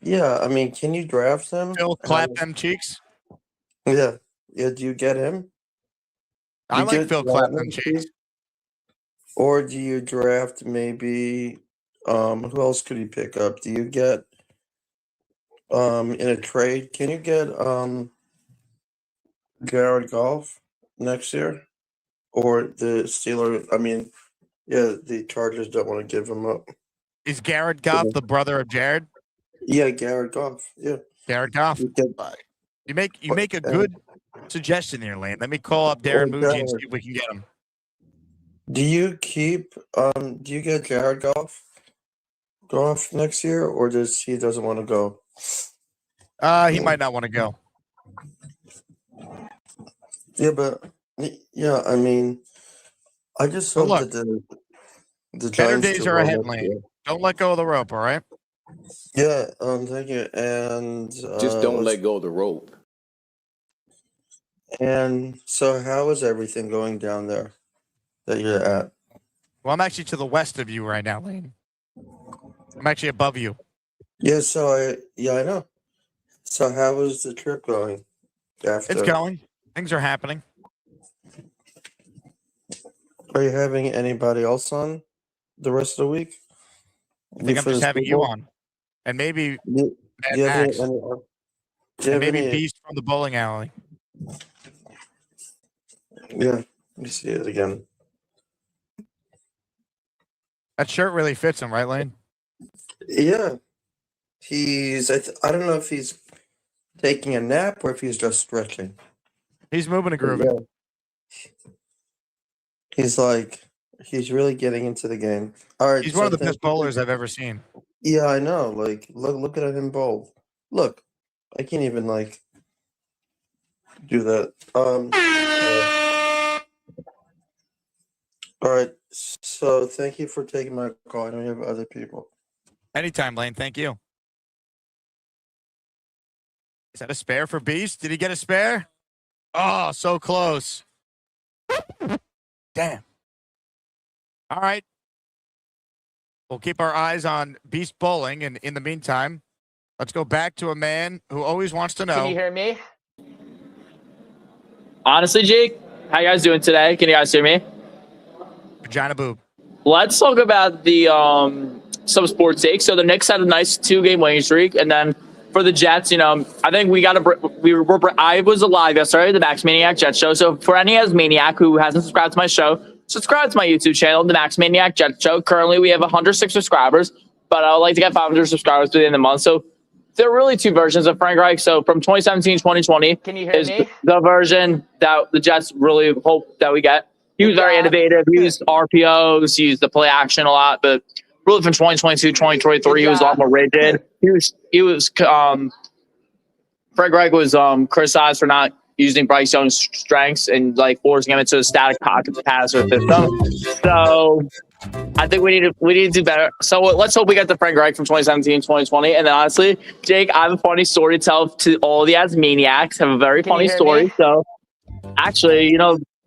[SPEAKER 19] Yeah, can you draft him?
[SPEAKER 3] Phil clap them cheeks?
[SPEAKER 19] Yeah. Yeah, do you get him?
[SPEAKER 3] I
[SPEAKER 19] You
[SPEAKER 3] like
[SPEAKER 19] get
[SPEAKER 3] Phil clap them
[SPEAKER 19] Platinum
[SPEAKER 3] cheeks.
[SPEAKER 19] Or do you draft maybe who else could you pick up? Do you get in a trade, can you get Jared Goff next year? Or the Steelers, the Chargers don't want to give him up.
[SPEAKER 3] Is Garrett Goff the brother of Jared?
[SPEAKER 19] Yeah, Jared Goff. Yeah.
[SPEAKER 3] Jared Goff. You make a good suggestion there, Lane. Let me call up Darren Muji and see if we can get him.
[SPEAKER 19] Do you get Jared Goff next year, or doesn't want to go?
[SPEAKER 3] He might not want to go.
[SPEAKER 19] Yeah, but I just hope
[SPEAKER 3] look,
[SPEAKER 19] that the
[SPEAKER 3] better
[SPEAKER 19] Giants
[SPEAKER 3] days
[SPEAKER 19] do
[SPEAKER 3] are
[SPEAKER 19] well
[SPEAKER 3] ahead,
[SPEAKER 19] next
[SPEAKER 3] Lane.
[SPEAKER 19] year.
[SPEAKER 3] Don't let go of the rope, all right?
[SPEAKER 19] Yeah, thank you. And
[SPEAKER 9] Just don't let go of the rope.
[SPEAKER 19] And so, how is everything going down there that you're at?
[SPEAKER 3] Well, I'm actually to the west of you right now, Lane. I'm actually above you.
[SPEAKER 19] Yeah, I know. So, how is the trip going?
[SPEAKER 3] It's going. Things are happening.
[SPEAKER 19] Are you having anybody else on the rest of the week?
[SPEAKER 3] I think I'm just having you on. And maybe Mad Max. And maybe Beast from the bowling alley.
[SPEAKER 19] Yeah, let me see it again.
[SPEAKER 3] That shirt really fits him, right, Lane?
[SPEAKER 19] Yeah. I don't know if he's taking a nap or if he's just stretching.
[SPEAKER 3] He's moving and grooving.
[SPEAKER 19] Yeah. He's really getting into the game. All right.
[SPEAKER 3] He's one of the best bowlers I've ever seen.
[SPEAKER 19] Yeah, I know. Look at him bowl. Look, I can't even do that. All right. So thank you for taking my call. I know you have other people.
[SPEAKER 3] Anytime, Lane. Thank you. Is that a spare for Beast? Did he get a spare? Oh, so close. Damn. All right. We'll keep our eyes on Beast bowling. And in the meantime, let's go back to a man who always wants to know.
[SPEAKER 18] Can you hear me? Honestly, Jake, how you guys doing today? Can you guys hear me?
[SPEAKER 3] Vagina boob.
[SPEAKER 18] Let's talk about the some sports takes. So the Knicks had a nice 2-game winning streak, and then for the Jets, I think we got to. I was alive yesterday, the Max Maniac Jet Show. So for any Maniac who hasn't subscribed to my show, subscribe to my YouTube channel, the Max Maniac Jet Show. Currently, we have 106 subscribers, but I would like to get 500 subscribers by the end of the month. So there are really two versions of Frank Reich. So from 2017, 2020 is the version that the Jets really hope that we get. He was very innovative. He used RPOs, he used the play action a lot, but really from 2022, 2023, he was a lot more rigid. Frank Reich was criticized for not using Bryce Young's strengths and like forcing him into a static pocket passer system. So I think we need to do better. So let's hope we get the Frank Reich from 2017, 2020. And then honestly, Jake, I have a funny story to tell to all the Asmaniacs. I have a very funny story. So actually,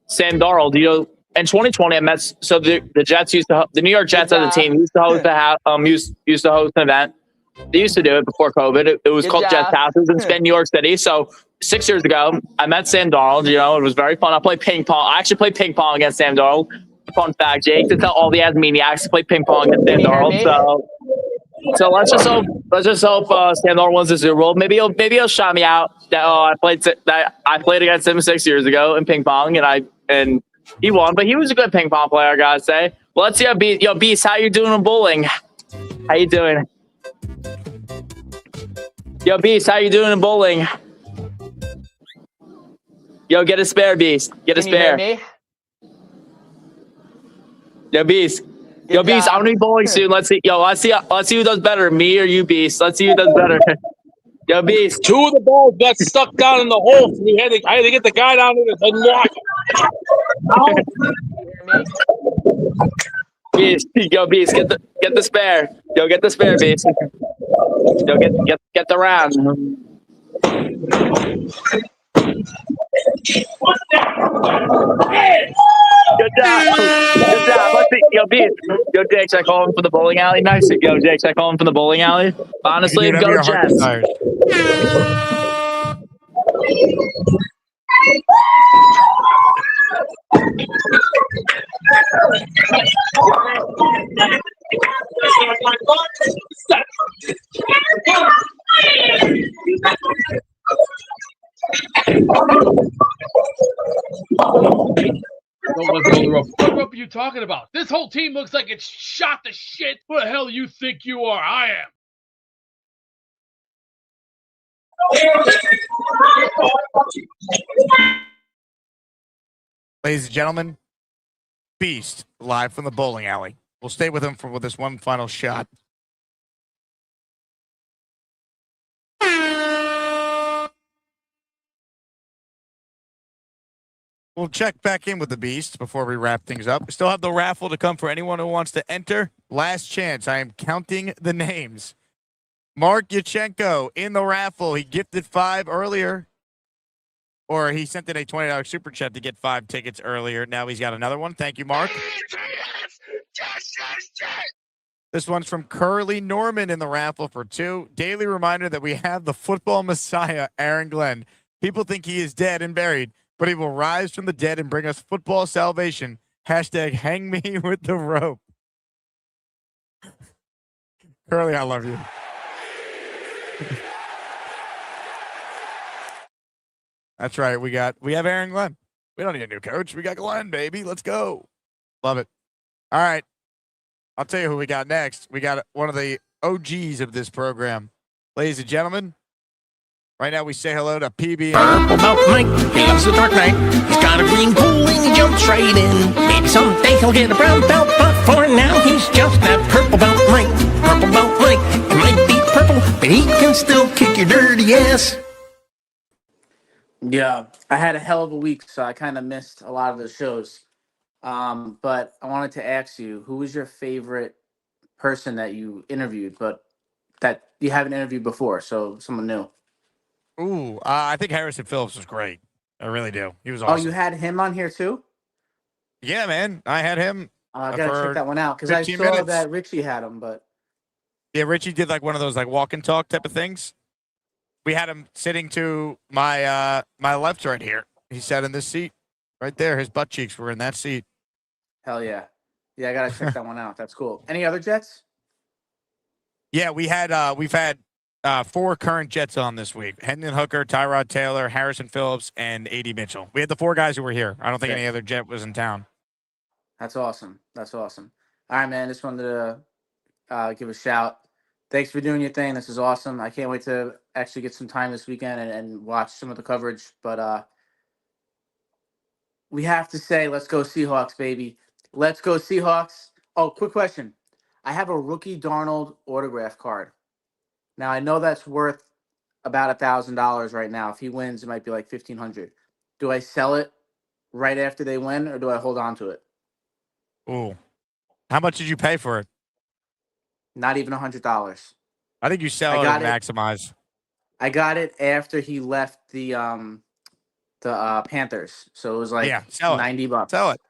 [SPEAKER 18] Sam Darnold, in 2020, I met. So the Jets the New York Jets as a team used to host used to host an event. They used to do it before COVID. It was called Jets Houses in New York City. So 6 years ago, I met Sam Darnold. It was very fun. I played ping pong. I actually played ping pong against Sam Darnold. Fun fact, Jake, to tell all the Asmaniacs to play ping pong against Sam Darnold. So let's just hope Sam Darnold wins the Super Bowl. Maybe he'll shout me out that I played against him 6 years ago in ping pong and he won, but he was a good ping pong player, I gotta say. Well, let's see how Beast, how you doing in bowling? How you doing? Yo, Beast, how you doing in bowling? Yo, get a spare, Beast. Get a spare. Yo, Beast. Yo, Beast, I'm gonna be bowling soon. Let's see who does better, me or you, Beast. Let's see who does better. Yo, Beast.
[SPEAKER 17] 2 of the balls got stuck down in the hole. I had to get the guy down there and lock it.
[SPEAKER 18] Beast, yo, Beast, get the spare. Yo, get the spare, Beast. Yo, get the round. Good job. Let's see. Yo, Beast. Yo, Jake, should I call him from the bowling alley? Nice. Yo, Jake, should I call him from the bowling alley? Honestly, go Jets.
[SPEAKER 21] What rope are you talking about? This whole team looks like it's shot to shit. Who the hell do you think you are? I am.
[SPEAKER 3] Ladies and gentlemen, Beast live from the bowling alley. We'll stay with him for this one final shot. We'll check back in with the Beast before we wrap things up. We still have the raffle to come for anyone who wants to enter. Last chance. I am counting the names. Mark Yachenko in the raffle. He gifted 5 earlier. Or he sent in a $20 super chat to get 5 tickets earlier. Now he's got another one. Thank you, Mark. This one's from Curly Norman in the raffle for 2. Daily reminder that we have the football messiah, Aaron Glenn. People think he is dead and buried, but he will rise from the dead and bring us football salvation. Hashtag hang me with the rope. Curly, I love you. That's right. We have Aaron Glenn. We don't need a new coach. We got Glenn, baby. Let's go. Love it. All right. I'll tell you who we got next. We got one of the OGs of this program. Ladies and gentlemen, right now we say hello to PB.
[SPEAKER 20] Purple belt Mike, he loves the dark night. He's got a green pool and he jumps right in. Maybe someday he'll get a brown belt, but for now he's just that purple belt Mike. Purple belt Mike, it might be purple, but he can still kick your dirty ass.
[SPEAKER 22] Yeah, I had a hell of a week, so I kind of missed a lot of the shows. But I wanted to ask you, who was your favorite person that you interviewed, but that you haven't interviewed before, so someone new?
[SPEAKER 3] Ooh, I think Harrison Phillips was great. I really do. He was awesome.
[SPEAKER 22] Oh, you had him on here too?
[SPEAKER 3] Yeah, man. I had him.
[SPEAKER 22] I gotta check that one out because I saw that Richie had him, but
[SPEAKER 3] yeah, Richie did like one of those like walk and talk type of things. We had him sitting to my my left right here. He sat in this seat right there. His butt cheeks were in that seat.
[SPEAKER 22] hell yeah. Yeah, I gotta check that one out. That's cool. Any other Jets?
[SPEAKER 3] Yeah, we've had 4 current Jets on this week. Hendon Hooker, Tyrod Taylor, Harrison Phillips, and A.D. Mitchell. We had the 4 guys who were here. I don't think any other Jet was in town.
[SPEAKER 22] That's awesome. That's awesome. All right, man. Just wanted to give a shout. Thanks for doing your thing. This is awesome. I can't wait to actually get some time this weekend and watch some of the coverage. But we have to say, let's go Seahawks, baby. Let's go Seahawks. Oh, quick question. I have a rookie Darnold autograph card. Now, I know that's worth about $1,000 right now. If he wins, it might be like $1,500. Do I sell it right after they win, or do I hold on to it?
[SPEAKER 3] Ooh. How much did you pay for it?
[SPEAKER 22] Not even $100.
[SPEAKER 3] I think you sell
[SPEAKER 22] I
[SPEAKER 3] it
[SPEAKER 22] got
[SPEAKER 3] and
[SPEAKER 22] it.
[SPEAKER 3] maximize.
[SPEAKER 22] I got it after he left the Panthers, so it was like
[SPEAKER 3] Yeah, sell it.
[SPEAKER 22] $90.
[SPEAKER 3] Sell it.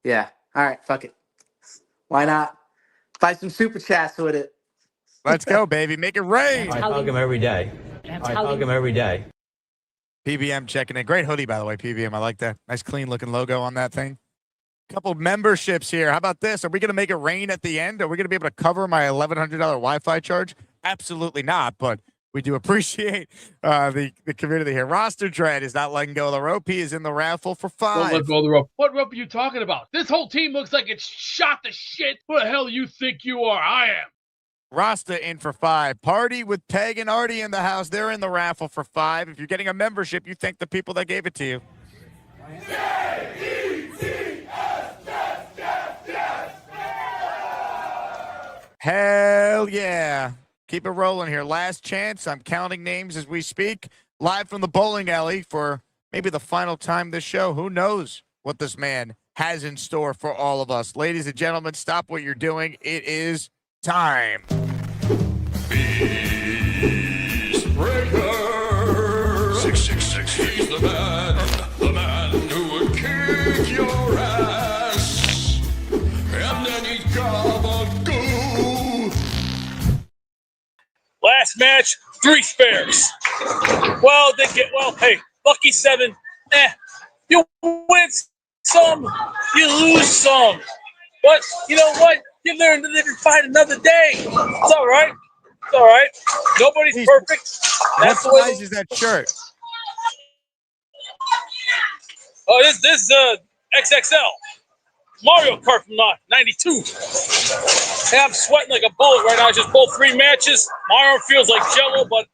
[SPEAKER 22] Yeah. All right. Fuck it. Why not? Buy some super chats with it.
[SPEAKER 3] Let's go, baby. Make it rain.
[SPEAKER 1] I hug him every day. I hug him every day.
[SPEAKER 3] PBM checking in. Great hoodie, by the way, PBM. I like that. Nice, clean looking logo on that thing. Couple memberships here. How about this? Are we going to make it rain at the end? Are we going to be able to cover my $1,100 Wi-Fi charge? Absolutely not, but we do appreciate the community here. Roster Dread is not letting go of the rope. He is in the raffle for
[SPEAKER 21] Don't let
[SPEAKER 3] $5.
[SPEAKER 21] go of the rope. What rope are you talking about? This whole team looks like it's shot to shit. Who the hell you think you are? I am.
[SPEAKER 3] Rasta in for $5. Party with Peg and Artie in the house. They're in the raffle for $5. If you're getting a membership, you thank the people that gave it to you. Hell yeah. Keep it rolling here. Last chance. I'm counting names as we speak. Live from the bowling alley for maybe the final time this show. Who knows what this man has in store for all of us. Ladies and gentlemen, stop what you're doing. It is time.
[SPEAKER 2] Breaker 666. He's the man who would kick your ass. And then he's gabagoo.
[SPEAKER 17] Last match, 3 spares. Well, hey, lucky 7. You win some, you lose some. But you know what? You learn to live and fight another day. It's all right. It's all right. Nobody's perfect.
[SPEAKER 3] What size is that shirt?
[SPEAKER 17] Oh, this is XXL. Mario Kart from 92. Hey, I'm sweating like a bullet right now. I just bowled 3 matches. My arm feels like jello, but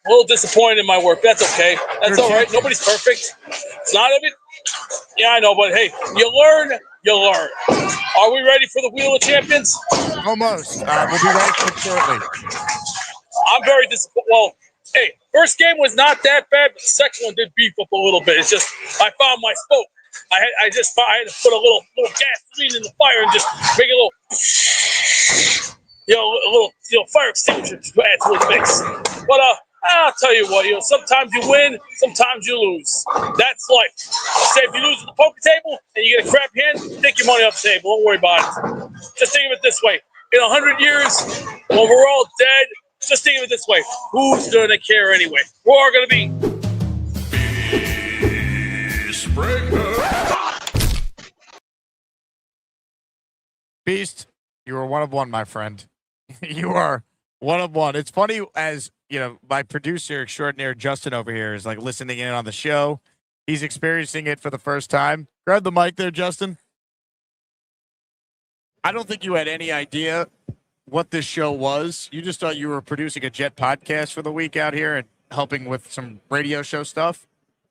[SPEAKER 17] a little disappointed in my work. That's okay. That's all right. Nobody's perfect. It's not of it. Yeah, I know, but hey, you learn, you learn. Are we ready for the Wheel of Champions?
[SPEAKER 3] Almost. We'll be ready for it shortly.
[SPEAKER 17] I'm very disappointed. Well, hey, first game was not that bad, but the second one did beef up a little bit. It's just I found my spoke. I had to put a little gasoline in the fire and just make a little, fire extinguisher to add to the mix. But I'll tell you what, sometimes you win, sometimes you lose. That's life. Say if you lose at the poker table and you get a crap hand, take your money off the table. Don't worry about it. Just think of it this way: in 100 years, when we're all dead, just think of it this way: who's gonna care anyway? We're all gonna be.
[SPEAKER 3] Beast, you are one of one, my friend. You are one of one. It's funny, as you know, my producer extraordinaire Justin over here is like listening in on the show. He's experiencing it for the first time. Grab the mic there, Justin. I don't think you had any idea what this show was. You just thought you were producing a Jet podcast for the week out here and helping with some radio show stuff.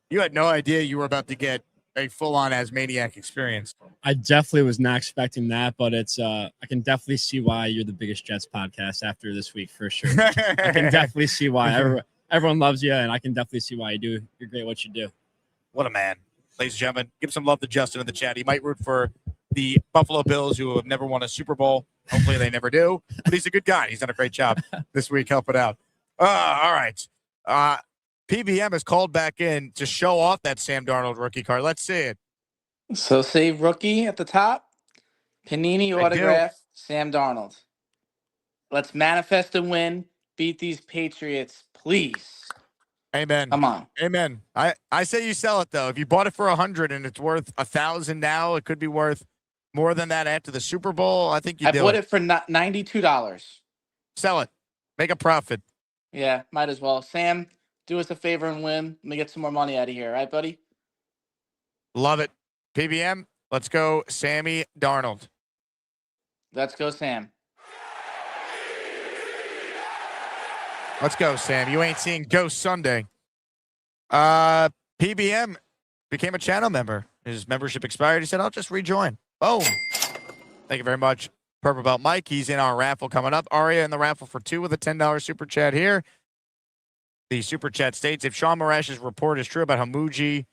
[SPEAKER 3] You had no idea you were about to get a full-on Asmaniac experience.
[SPEAKER 4] I definitely was not expecting that, but it's I can definitely see why you're the biggest Jets podcast after this week for sure. I can definitely see why everyone loves you, and I can definitely see why you're great at what you do.
[SPEAKER 3] What a man. Ladies and gentlemen, give some love to Justin in the chat. He might root for the Buffalo Bills, who have never won a Super Bowl. Hopefully they never do, but he's a good guy. He's done a great job this week helping out. All right. PBM is called back in to show off that Sam Darnold rookie card. Let's see it.
[SPEAKER 22] So say rookie at the top, Panini autograph, Sam Darnold. Let's manifest and win. Beat these Patriots, please.
[SPEAKER 3] Amen.
[SPEAKER 22] Come on.
[SPEAKER 3] Amen. I say you sell it, though. If you bought it for $100 and it's worth $1,000 now, it could be worth more than that after the Super Bowl. I think you do
[SPEAKER 22] I bought it for $92.
[SPEAKER 3] Sell it. Make a profit.
[SPEAKER 22] Yeah, might as well. Sam, do us a favor and win. Let me get some more money out of here. All right, buddy?
[SPEAKER 3] Love it. PBM, let's go Sammy Darnold.
[SPEAKER 22] Let's go, Sam.
[SPEAKER 3] Let's go, Sam. You ain't seeing Ghost Sunday. PBM became a channel member. His membership expired. He said, I'll just rejoin. Boom. Thank you very much, Purple Belt Mike. He's in our raffle coming up. Aria in the raffle for 2 with a $10 super chat here. The super chat states, if Sean Marash's report is true about how Muji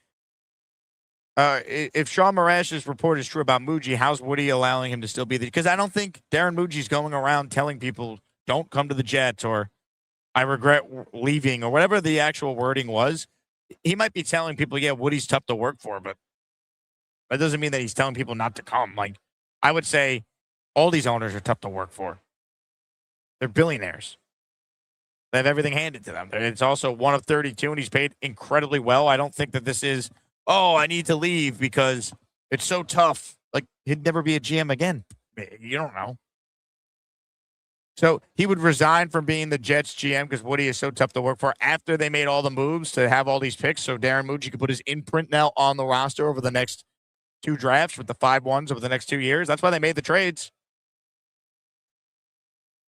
[SPEAKER 3] If Sean Marash's report is true about Muji, how's Woody allowing him to still be there? Because I don't think Darren Muji's going around telling people don't come to the Jets or I regret leaving or whatever the actual wording was. He might be telling people, yeah, Woody's tough to work for, but that doesn't mean that he's telling people not to come. Like, I would say all these owners are tough to work for. They're billionaires. They have everything handed to them. It's also one of 32, and he's paid incredibly well. I don't think that this is, oh, I need to leave because it's so tough. Like, he'd never be a GM again. You don't know. So he would resign from being the Jets GM because Woody is so tough to work for after they made all the moves to have all these picks. So Darren Muji could put his imprint now on the roster over the next 2 drafts with the 5-1s over the next 2 years. That's why they made the trades.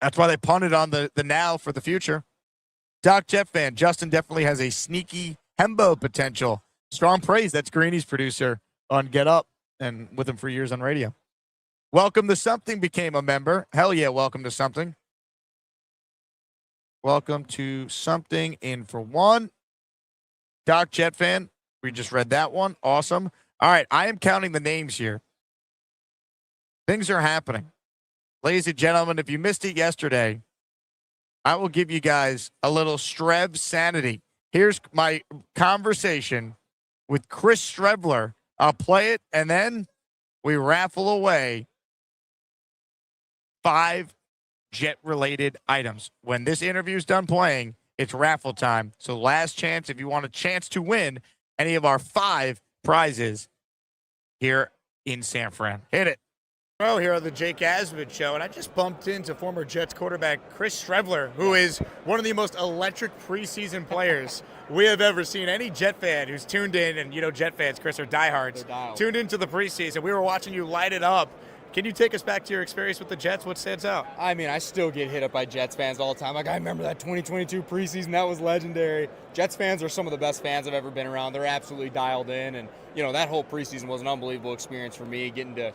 [SPEAKER 3] That's why they punted on the now for the future. Doc Jet fan, Justin definitely has a sneaky Hembo potential. Strong praise. That's Greeny's producer on Get Up and with him for years on radio. Welcome to Something became a member. Hell yeah, welcome to Something. Welcome to Something in for one. Doc Jet fan, we just read that one. Awesome. All right, I am counting the names here. Things are happening. Ladies and gentlemen, if you missed it yesterday, I will give you guys a little Strev sanity. Here's my conversation with Chris Strebler. I'll play it, and then we raffle away 5 Jet-related items. When this interview is done playing, it's raffle time. So last chance, if you want a chance to win any of our 5 prizes here in San Fran. Hit it.
[SPEAKER 5] Hello, here on the Jake Asman Show, and I just bumped into former Jets quarterback Chris Strebler, who is one of the most electric preseason players we have ever seen. Any Jet fan who's tuned in, and you know Jet fans, Chris, are diehards, tuned into the preseason. We were watching you light it up. Can you take us back to your experience with the Jets? What stands out?
[SPEAKER 7] I mean, I still get hit up by Jets fans all the time. Like, I remember that 2022 preseason. That was legendary. Jets fans are some of the best fans I've ever been around. They're absolutely dialed in, and you know that whole preseason was an unbelievable experience for me, getting to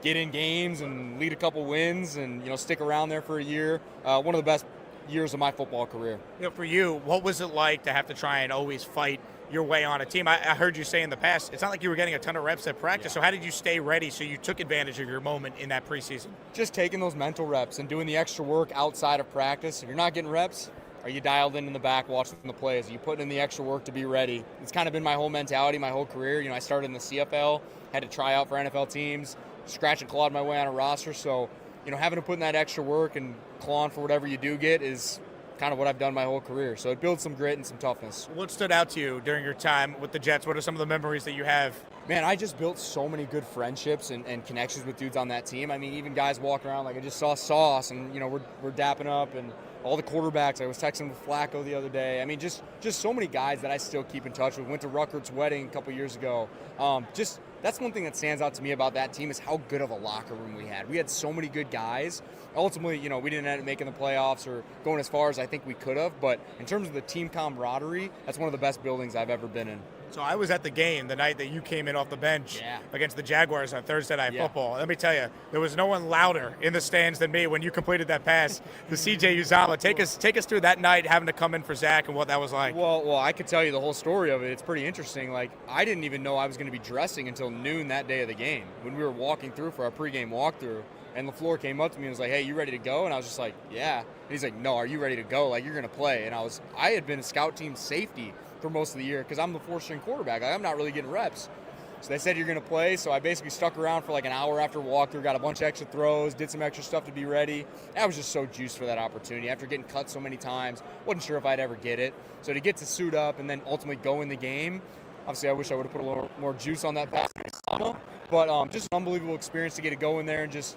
[SPEAKER 7] get in games and lead a couple wins and, you know, stick around there for a year. One of the best years of my football career.
[SPEAKER 5] You know, for you, what was it like to have to try and always fight your way on a team? I heard you say in the past, it's not like you were getting a ton of reps at practice. So how did you stay ready so you took advantage of your moment in that preseason?
[SPEAKER 7] Just taking those mental reps and doing the extra work outside of practice. If you're not getting reps, are you dialed in the back watching the plays? Are you putting in the extra work to be ready? It's kind of been my whole mentality, my whole career. You know, I started in the CFL, had to try out for NFL teams, scratch and clawed my way on a roster. So, you know, having to put in that extra work and clawing for whatever you do get is kind of what I've done my whole career. So it builds some grit and some toughness.
[SPEAKER 5] What stood out to you during your time with the Jets? What are some of the memories that you have?
[SPEAKER 7] Man, I just built so many good friendships and connections with dudes on that team. I mean, even guys walking around, like I just saw Sauce and, you know, we're dapping up, and all the quarterbacks. I was texting with Flacco the other day. I mean, just so many guys that I still keep in touch with. Went to Ruckert's wedding a couple years ago. That's one thing that stands out to me about that team is how good of a locker room we had. We had so many good guys. Ultimately, you know, we didn't end up making the playoffs or going as far as I think we could have. But in terms of the team camaraderie, that's one of the best buildings I've ever been in.
[SPEAKER 5] So I was at the game the night that you came in off the bench against the Jaguars on Thursday Night Football. Let me tell you, there was no one louder in the stands than me when you completed that pass to CJ Uzomah. Take us through that night having to come in for Zach and what that was like.
[SPEAKER 7] Well, I could tell you the whole story of it. It's pretty interesting. Like, I didn't even know I was going to be dressing until noon that day of the game when we were walking through for our pregame walkthrough. And LaFleur came up to me and was like, "Hey, you ready to go?" And I was just like, "Yeah." And he's like, "No, are you ready to go? Like, you're going to play." And I had been a scout team safety for most of the year because I'm the 4th-string quarterback. Like, I'm not really getting reps. So they said, "You're going to play." So I basically stuck around for like an hour after walkthrough, got a bunch of extra throws, did some extra stuff to be ready. I was just so juiced for that opportunity. After getting cut so many times, wasn't sure if I'd ever get it. So to get to suit up and then ultimately go in the game, obviously I wish I would have put a little more juice on that pass. But just an unbelievable experience to get to go in there and just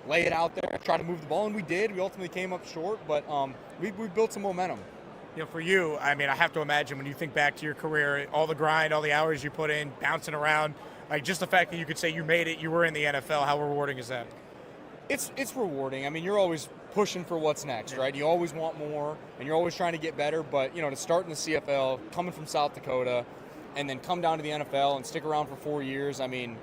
[SPEAKER 7] lay it out there, try to move the ball, and we did. We ultimately came up short, but we built some momentum.
[SPEAKER 5] You know, for you, I mean, I have to imagine when you think back to your career, all the grind, all the hours you put in, bouncing around, like just the fact that you could say you made it, you were in the NFL, how rewarding is that?
[SPEAKER 7] It's rewarding. I mean, you're always pushing for what's next, right? You always want more, and you're always trying to get better, but, you know, to start in the CFL, coming from South Dakota, and then come down to the NFL and stick around for 4 years, I mean,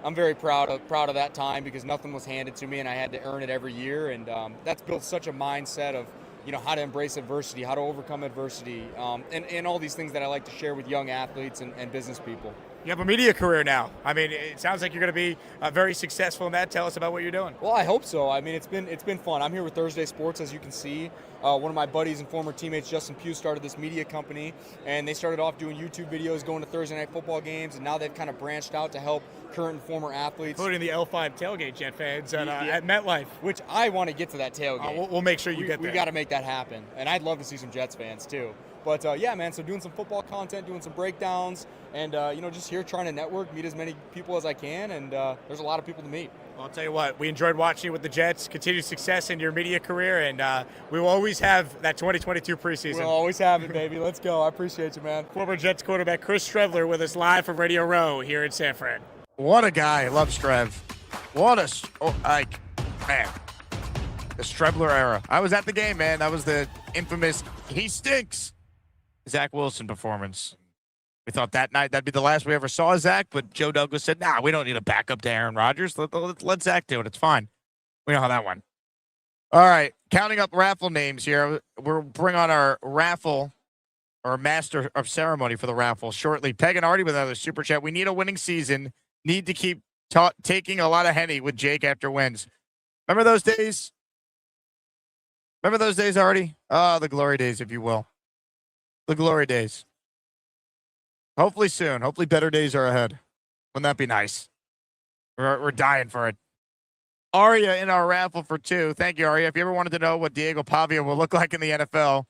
[SPEAKER 7] I'm very proud of that time because nothing was handed to me and I had to earn it every year. And that's built such a mindset of, you know, how to embrace adversity, how to overcome adversity, and all these things that I like to share with young athletes and business people.
[SPEAKER 5] You have a media career now. I mean, it sounds like you're going to be very successful in that. Tell us about what you're doing.
[SPEAKER 7] Well, I hope so. I mean, it's been fun. I'm here with Thursday Sports, as you can see. One of my buddies and former teammates, Justin Pugh, started this media company, and they started off doing YouTube videos, going to Thursday night football games, and now they've kind of branched out to help current and former athletes.
[SPEAKER 5] Including the L5 tailgate, Jet fans, at MetLife.
[SPEAKER 7] Which I want to get to that tailgate.
[SPEAKER 5] We'll make sure you get there.
[SPEAKER 7] We got to make that happen. And I'd love to see some Jets fans, too. But, yeah, man, so doing some football content, doing some breakdowns, and, just here trying to network, meet as many people as I can, and there's a lot of people to meet.
[SPEAKER 5] Well, I'll tell you what, we enjoyed watching you with the Jets. Continued success in your media career, and we will always have that 2022 preseason.
[SPEAKER 7] We'll always have it, baby. Let's go. I appreciate you, man.
[SPEAKER 5] Former Jets quarterback Chris Strebler with us live from Radio Row here in San Fran. What a guy. Love Strev. Man. The Strebler era. I was at the game, man. That was the infamous "he stinks" Zach Wilson performance. We thought that night that'd be the last we ever saw Zach, but Joe Douglas said, nah, we don't need a backup to Aaron Rodgers. Let Zach do it. It's fine. We know how that went. All right. Counting up raffle names here. We'll bring on our raffle or master of ceremony for the raffle shortly. Peg and Artie with another super chat. We need a winning season. Need to keep taking a lot of Henny with Jake after wins. Remember those days? Remember those days, Artie? Oh, the glory days, if you will. The glory days. Hopefully soon. Hopefully better days are ahead. Wouldn't that be nice? We're dying for it. Aria in our raffle for 2. Thank you, Aria. If you ever wanted to know what Diego Pavia will look like in the NFL,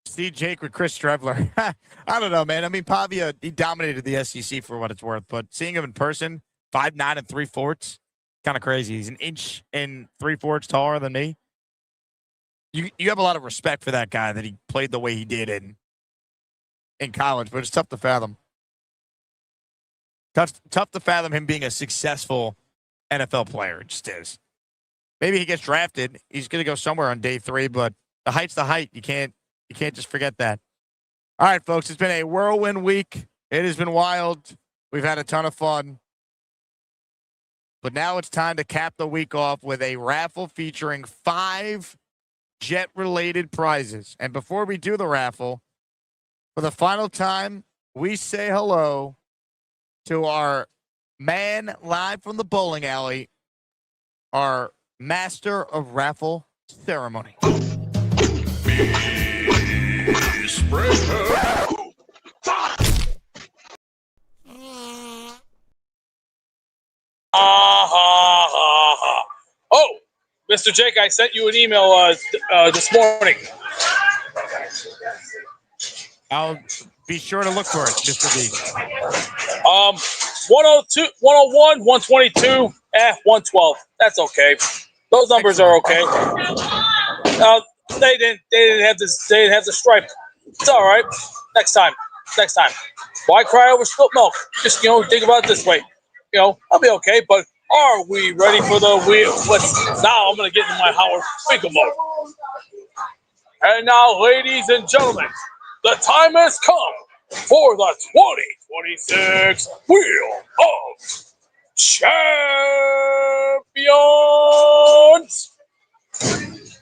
[SPEAKER 5] see Jake with Chris Strebler. I don't know, man. I mean, Pavia, he dominated the SEC for what it's worth, but seeing him in person, 5'9" and 3/4, kind of crazy. He's an inch and 3/4 taller than me. You have a lot of respect for that guy that he played the way he did in college, but it's tough to fathom. Tough to fathom him being a successful NFL player. It just is. Maybe he gets drafted. He's going to go somewhere on day 3, but the height's the height. You can't just forget that. All right, folks, it's been a whirlwind week. It has been wild. We've had a ton of fun. But now it's time to cap the week off with a raffle featuring 5 Jet-related prizes. And before we do the raffle, for the final time, we say hello to our man live from the bowling alley, our master of raffle ceremony.
[SPEAKER 21] Oh, Mr. Jake, I sent you an email this morning.
[SPEAKER 5] I'll be sure to look for it, Mr. B.
[SPEAKER 21] 102, 101, 122, 112. That's okay. Those numbers are okay. They didn't have this. They didn't have the stripe. It's all right. Next time. Why cry over spilt milk? Just think about it this way. I'll be okay. But are we ready for the wheel? Now I'm gonna get into my Howard Finkel mode. And now, ladies and gentlemen, the time has come for the 2026 Wheel of Champions.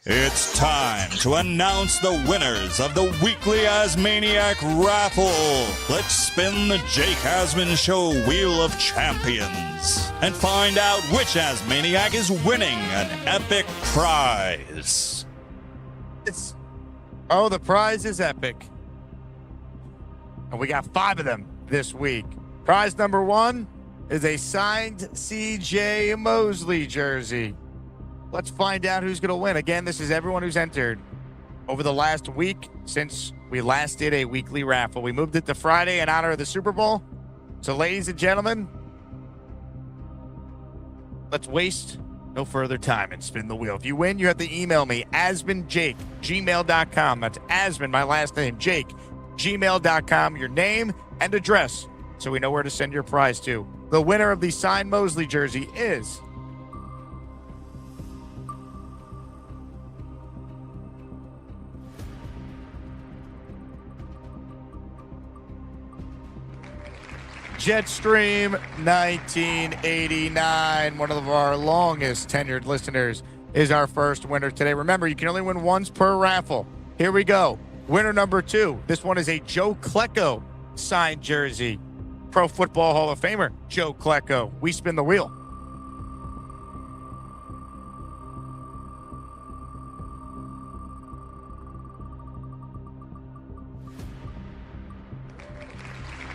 [SPEAKER 6] It's time to announce the winners of the weekly Asmaniac raffle. Let's spin the Jake Asman Show Wheel of Champions and find out which Asmaniac is winning an epic prize.
[SPEAKER 5] The prize is epic. And we got 5 of them this week. Prize number 1 is a signed CJ Mosley jersey. Let's find out who's going to win. Again, this is everyone who's entered over the last week since we last did a weekly raffle. We moved it to Friday in honor of the Super Bowl. So, ladies and gentlemen, let's waste no further time and spin the wheel. If you win, you have to email me, asmanjake@gmail.com. That's Asman, my last name, Jake, gmail.com, your name and address so we know where to send your prize to. The winner of the signed Mosley jersey is Jetstream 1989, one of our longest tenured listeners, is our first winner today. Remember, you can only win once per raffle. Here we go. Winner number 2. This one is a Joe Klecko signed jersey.
[SPEAKER 3] Pro Football Hall of Famer Joe Klecko. We spin the wheel.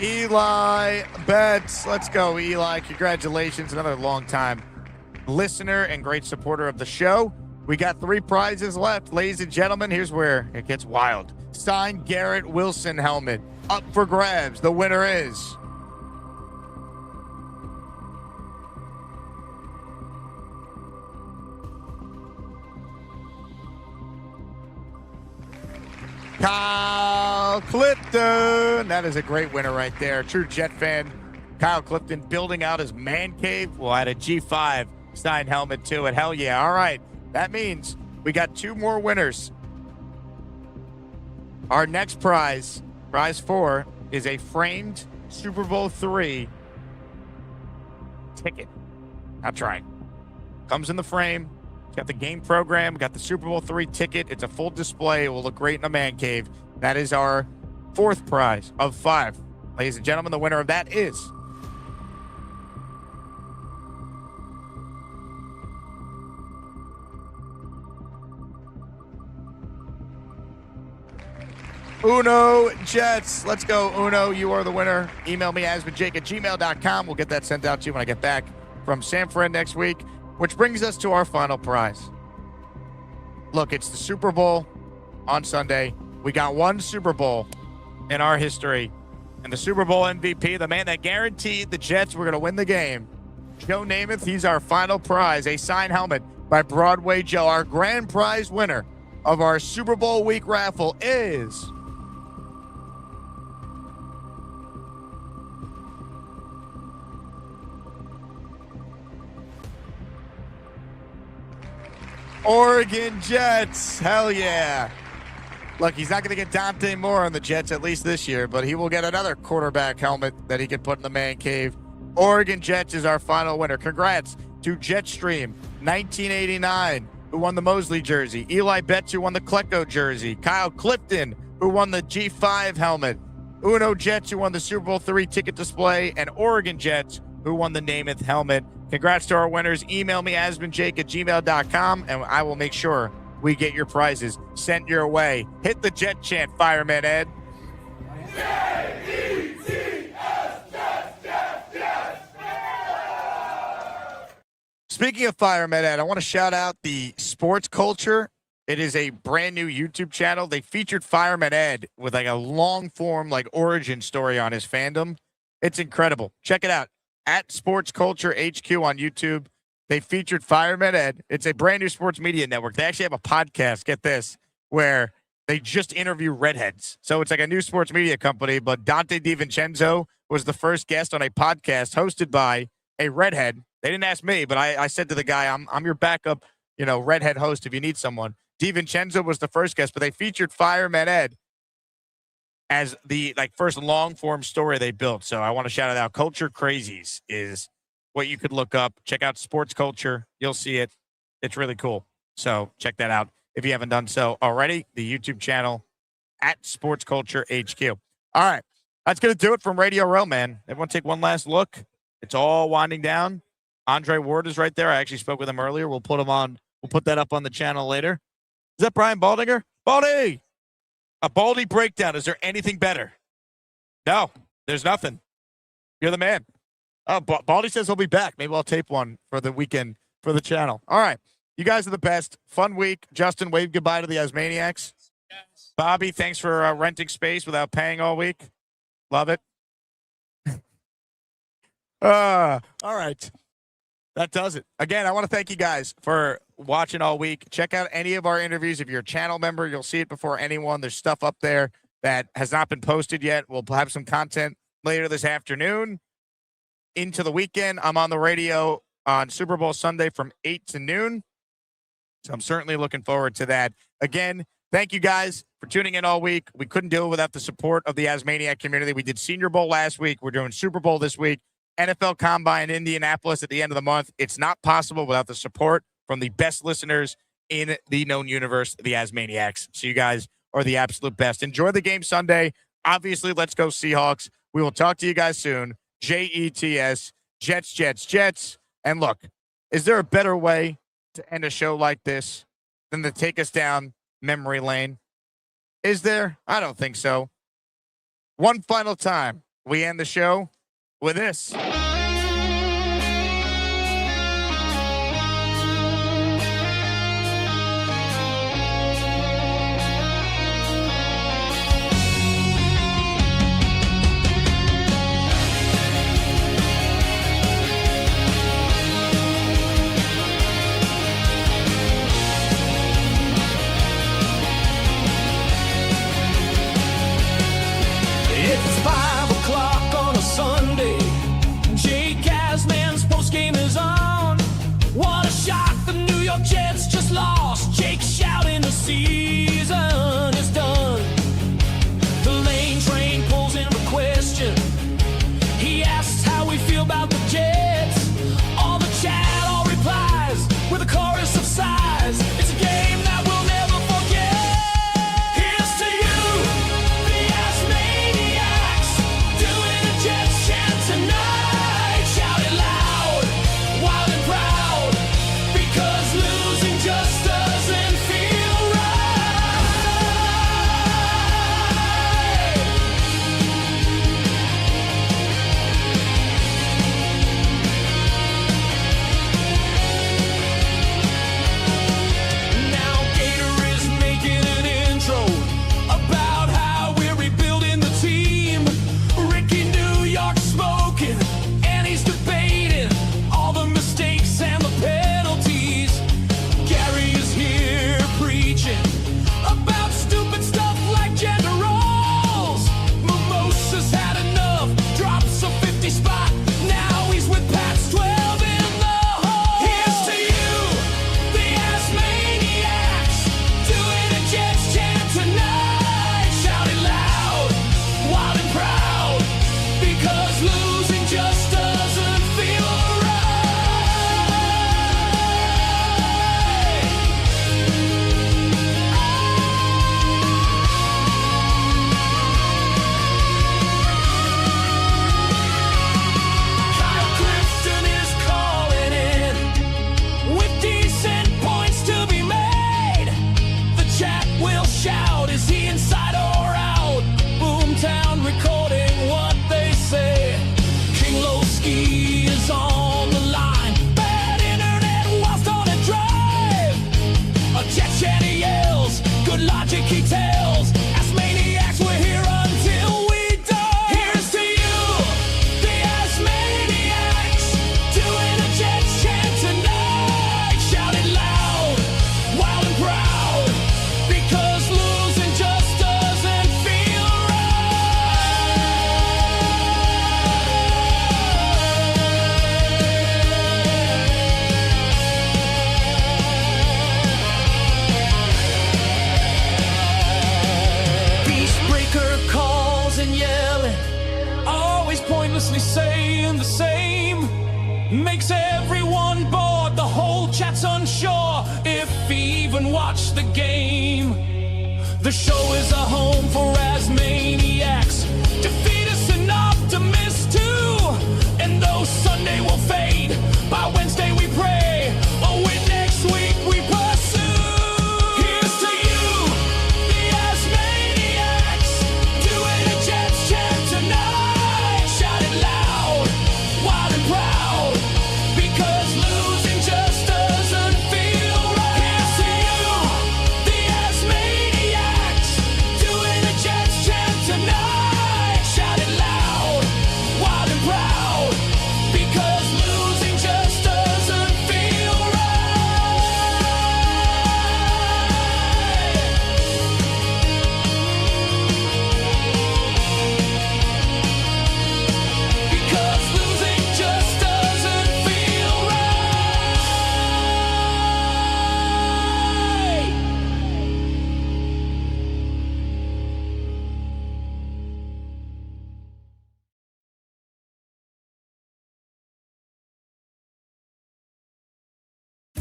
[SPEAKER 3] Eli Betts. Let's go, Eli. Congratulations. Another long-time listener and great supporter of the show. We got 3 prizes left. Ladies and gentlemen, here's where it gets wild. Signed Garrett Wilson helmet. Up for grabs. The winner is... Kyle Clifton. That is a great winner right there. True Jet fan. Kyle Clifton building out his man cave. We'll add a G5 signed helmet to it. Hell yeah. All right. That means we got 2 more winners. Our next prize, prize 4, is a framed Super Bowl 3 ticket. That's right. Comes in the frame. It's got the game program, got the Super Bowl 3 ticket. It's a full display. It will look great in a man cave. That is our 4th prize of 5. Ladies and gentlemen, the winner of that is... Uno Jets. Let's go, Uno. You are the winner. Email me, asmanjake@gmail.com. We'll get that sent out to you when I get back from San Fran next week, which brings us to our final prize. Look, it's the Super Bowl on Sunday. We got 1 Super Bowl in our history, and the Super Bowl MVP, the man that guaranteed the Jets were going to win the game, Joe Namath, he's our final prize, a signed helmet by Broadway Joe. Our grand prize winner of our Super Bowl week raffle is... Oregon Jets. Hell yeah. Look, he's not going to get Dante Moore on the Jets, at least this year, but he will get another quarterback helmet that he can put in the man cave. Oregon Jets is our final winner. Congrats to Jetstream 1989, who won the Mosley jersey. Eli Betts, who won the Klecko jersey. Kyle Clifton, who won the G5 helmet. Uno Jets, who won the Super Bowl 3 ticket display. And Oregon Jets, who won the Namath helmet. Congrats to our winners. Email me, asmanjake@gmail.com, and I will make sure we get your prizes sent your way. Hit the Jet chant, Fireman Ed. Speaking of Fireman Ed, I want to shout out the Sports Culture. It is a brand new YouTube channel. They featured Fireman Ed with like a long form, like origin story on his fandom. It's incredible. Check it out. At Sports Culture HQ on YouTube. They featured Fireman Ed. It's a brand new sports media network. They actually have a podcast, get this, where they just interview redheads. So it's like a new sports media company, but Dante DiVincenzo was the first guest on a podcast hosted by a redhead. They didn't ask me, but I said to the guy, I'm your backup, redhead host if you need someone. DiVincenzo was the first guest, but they featured Fireman Ed as the first long form story they built. So I want to shout it out. Culture Crazies is what you could look up. Check out Sports Culture. You'll see it. It's really cool. So check that out if you haven't done so already. The YouTube channel at Sports Culture HQ. All right. That's going to do it from Radio Row, man. Everyone take one last look. It's all winding down. Andre Ward is right there. I actually spoke with him earlier. We'll put him on. We'll put that up on the channel later. Is that Brian Baldinger? Baldy! A Baldy breakdown. Is there anything better? No, there's nothing. You're the man. Oh, Baldy says he'll be back. Maybe I'll tape one for the weekend for the channel. All right. You guys are the best. Fun week. Justin, wave goodbye to the Asmaniacs. Yes. Bobby, thanks for renting space without paying all week. Love it. All right. That does it. Again, I want to thank you guys for watching all week. Check out any of our interviews. If you're a channel member, you'll see it before anyone. There's stuff up there that has not been posted yet. We'll have some content later this afternoon. Into the weekend, I'm on the radio on Super Bowl Sunday from 8 to noon. So I'm certainly looking forward to that. Again, thank you guys for tuning in all week. We couldn't do it without the support of the Asmaniac community. We did Senior Bowl last week. We're doing Super Bowl this week. NFL Combine in Indianapolis at the end of the month. It's not possible without the support from the best listeners in the known universe, the Asmaniacs. So you guys are the absolute best. Enjoy the game Sunday. Obviously, let's go Seahawks. We will talk to you guys soon. Jets, Jets, Jets, Jets. And look, is there a better way to end a show like this than to take us down memory lane? Is there? I don't think so. One final time, we end the show with this.
[SPEAKER 20] It's 5 o'clock on a Sunday. Jake Asman's postgame is on. What a shock, the New York Jets just lost. Jake shouting the season is done. The lane train pulls into question. He asks how we feel about the Jets. All the chat, all replies with a chorus of sighs. It's a game that we'll never forget. Here's to you, the Asmaniacs, doing a Jets chant tonight. Shout it loud, wild and proud, because losing just doesn't feel right. Now Gator is making an intro about how we're rebuilding the team. Ricky New York smoking, and he's debating all the mistakes and the penalties. Gary is here preaching about stupid stuff like gender roles. Mimosas had enough, drops a 50 spot. Now he's with Pat's 12 in the hole. Here's to you, the Asmaniacs, doing a Jets chant tonight. Shout it loud, wild and proud, because losing just doesn't feel Kyle Clifton is calling in with decent points to be made. The chat will shout, is he inside or out? Boomtown recording what they say. King Lowski is on the line. Bad internet whilst on a drive. A jet chat he yells, good logic he tells. Asmaniacs, we're here until we die. Here's to you, the Asmaniacs, doing a Jets chant tonight. Shout it loud, wild and proud, because losing just doesn't feel right. Beastbreaker calls and yelling, always pointlessly saying the same. Makes everyone bored, the whole chat's unsure if he even watched the game. The show is a home for Asmaniacs. Defeat us and optimists too. And though Sunday will fade, by Wednesday we pray. A win next week we pursue. Here's to you, the Asmaniacs, doing a Jets chant tonight. Shout it loud, wild and proud, because losing just doesn't feel right. Here's to you, the Asmaniacs, doing a Jets chant tonight. Shout it loud, wild and proud, because losing just doesn't feel right. Because losing just doesn't feel right.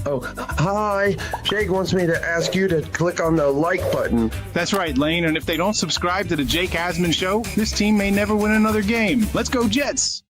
[SPEAKER 8] Oh, hi. Jake wants me to ask you to click on the like button.
[SPEAKER 11] That's right, Lane. And if they don't subscribe to the Jake Asman Show, this team may never win another game. Let's go, Jets!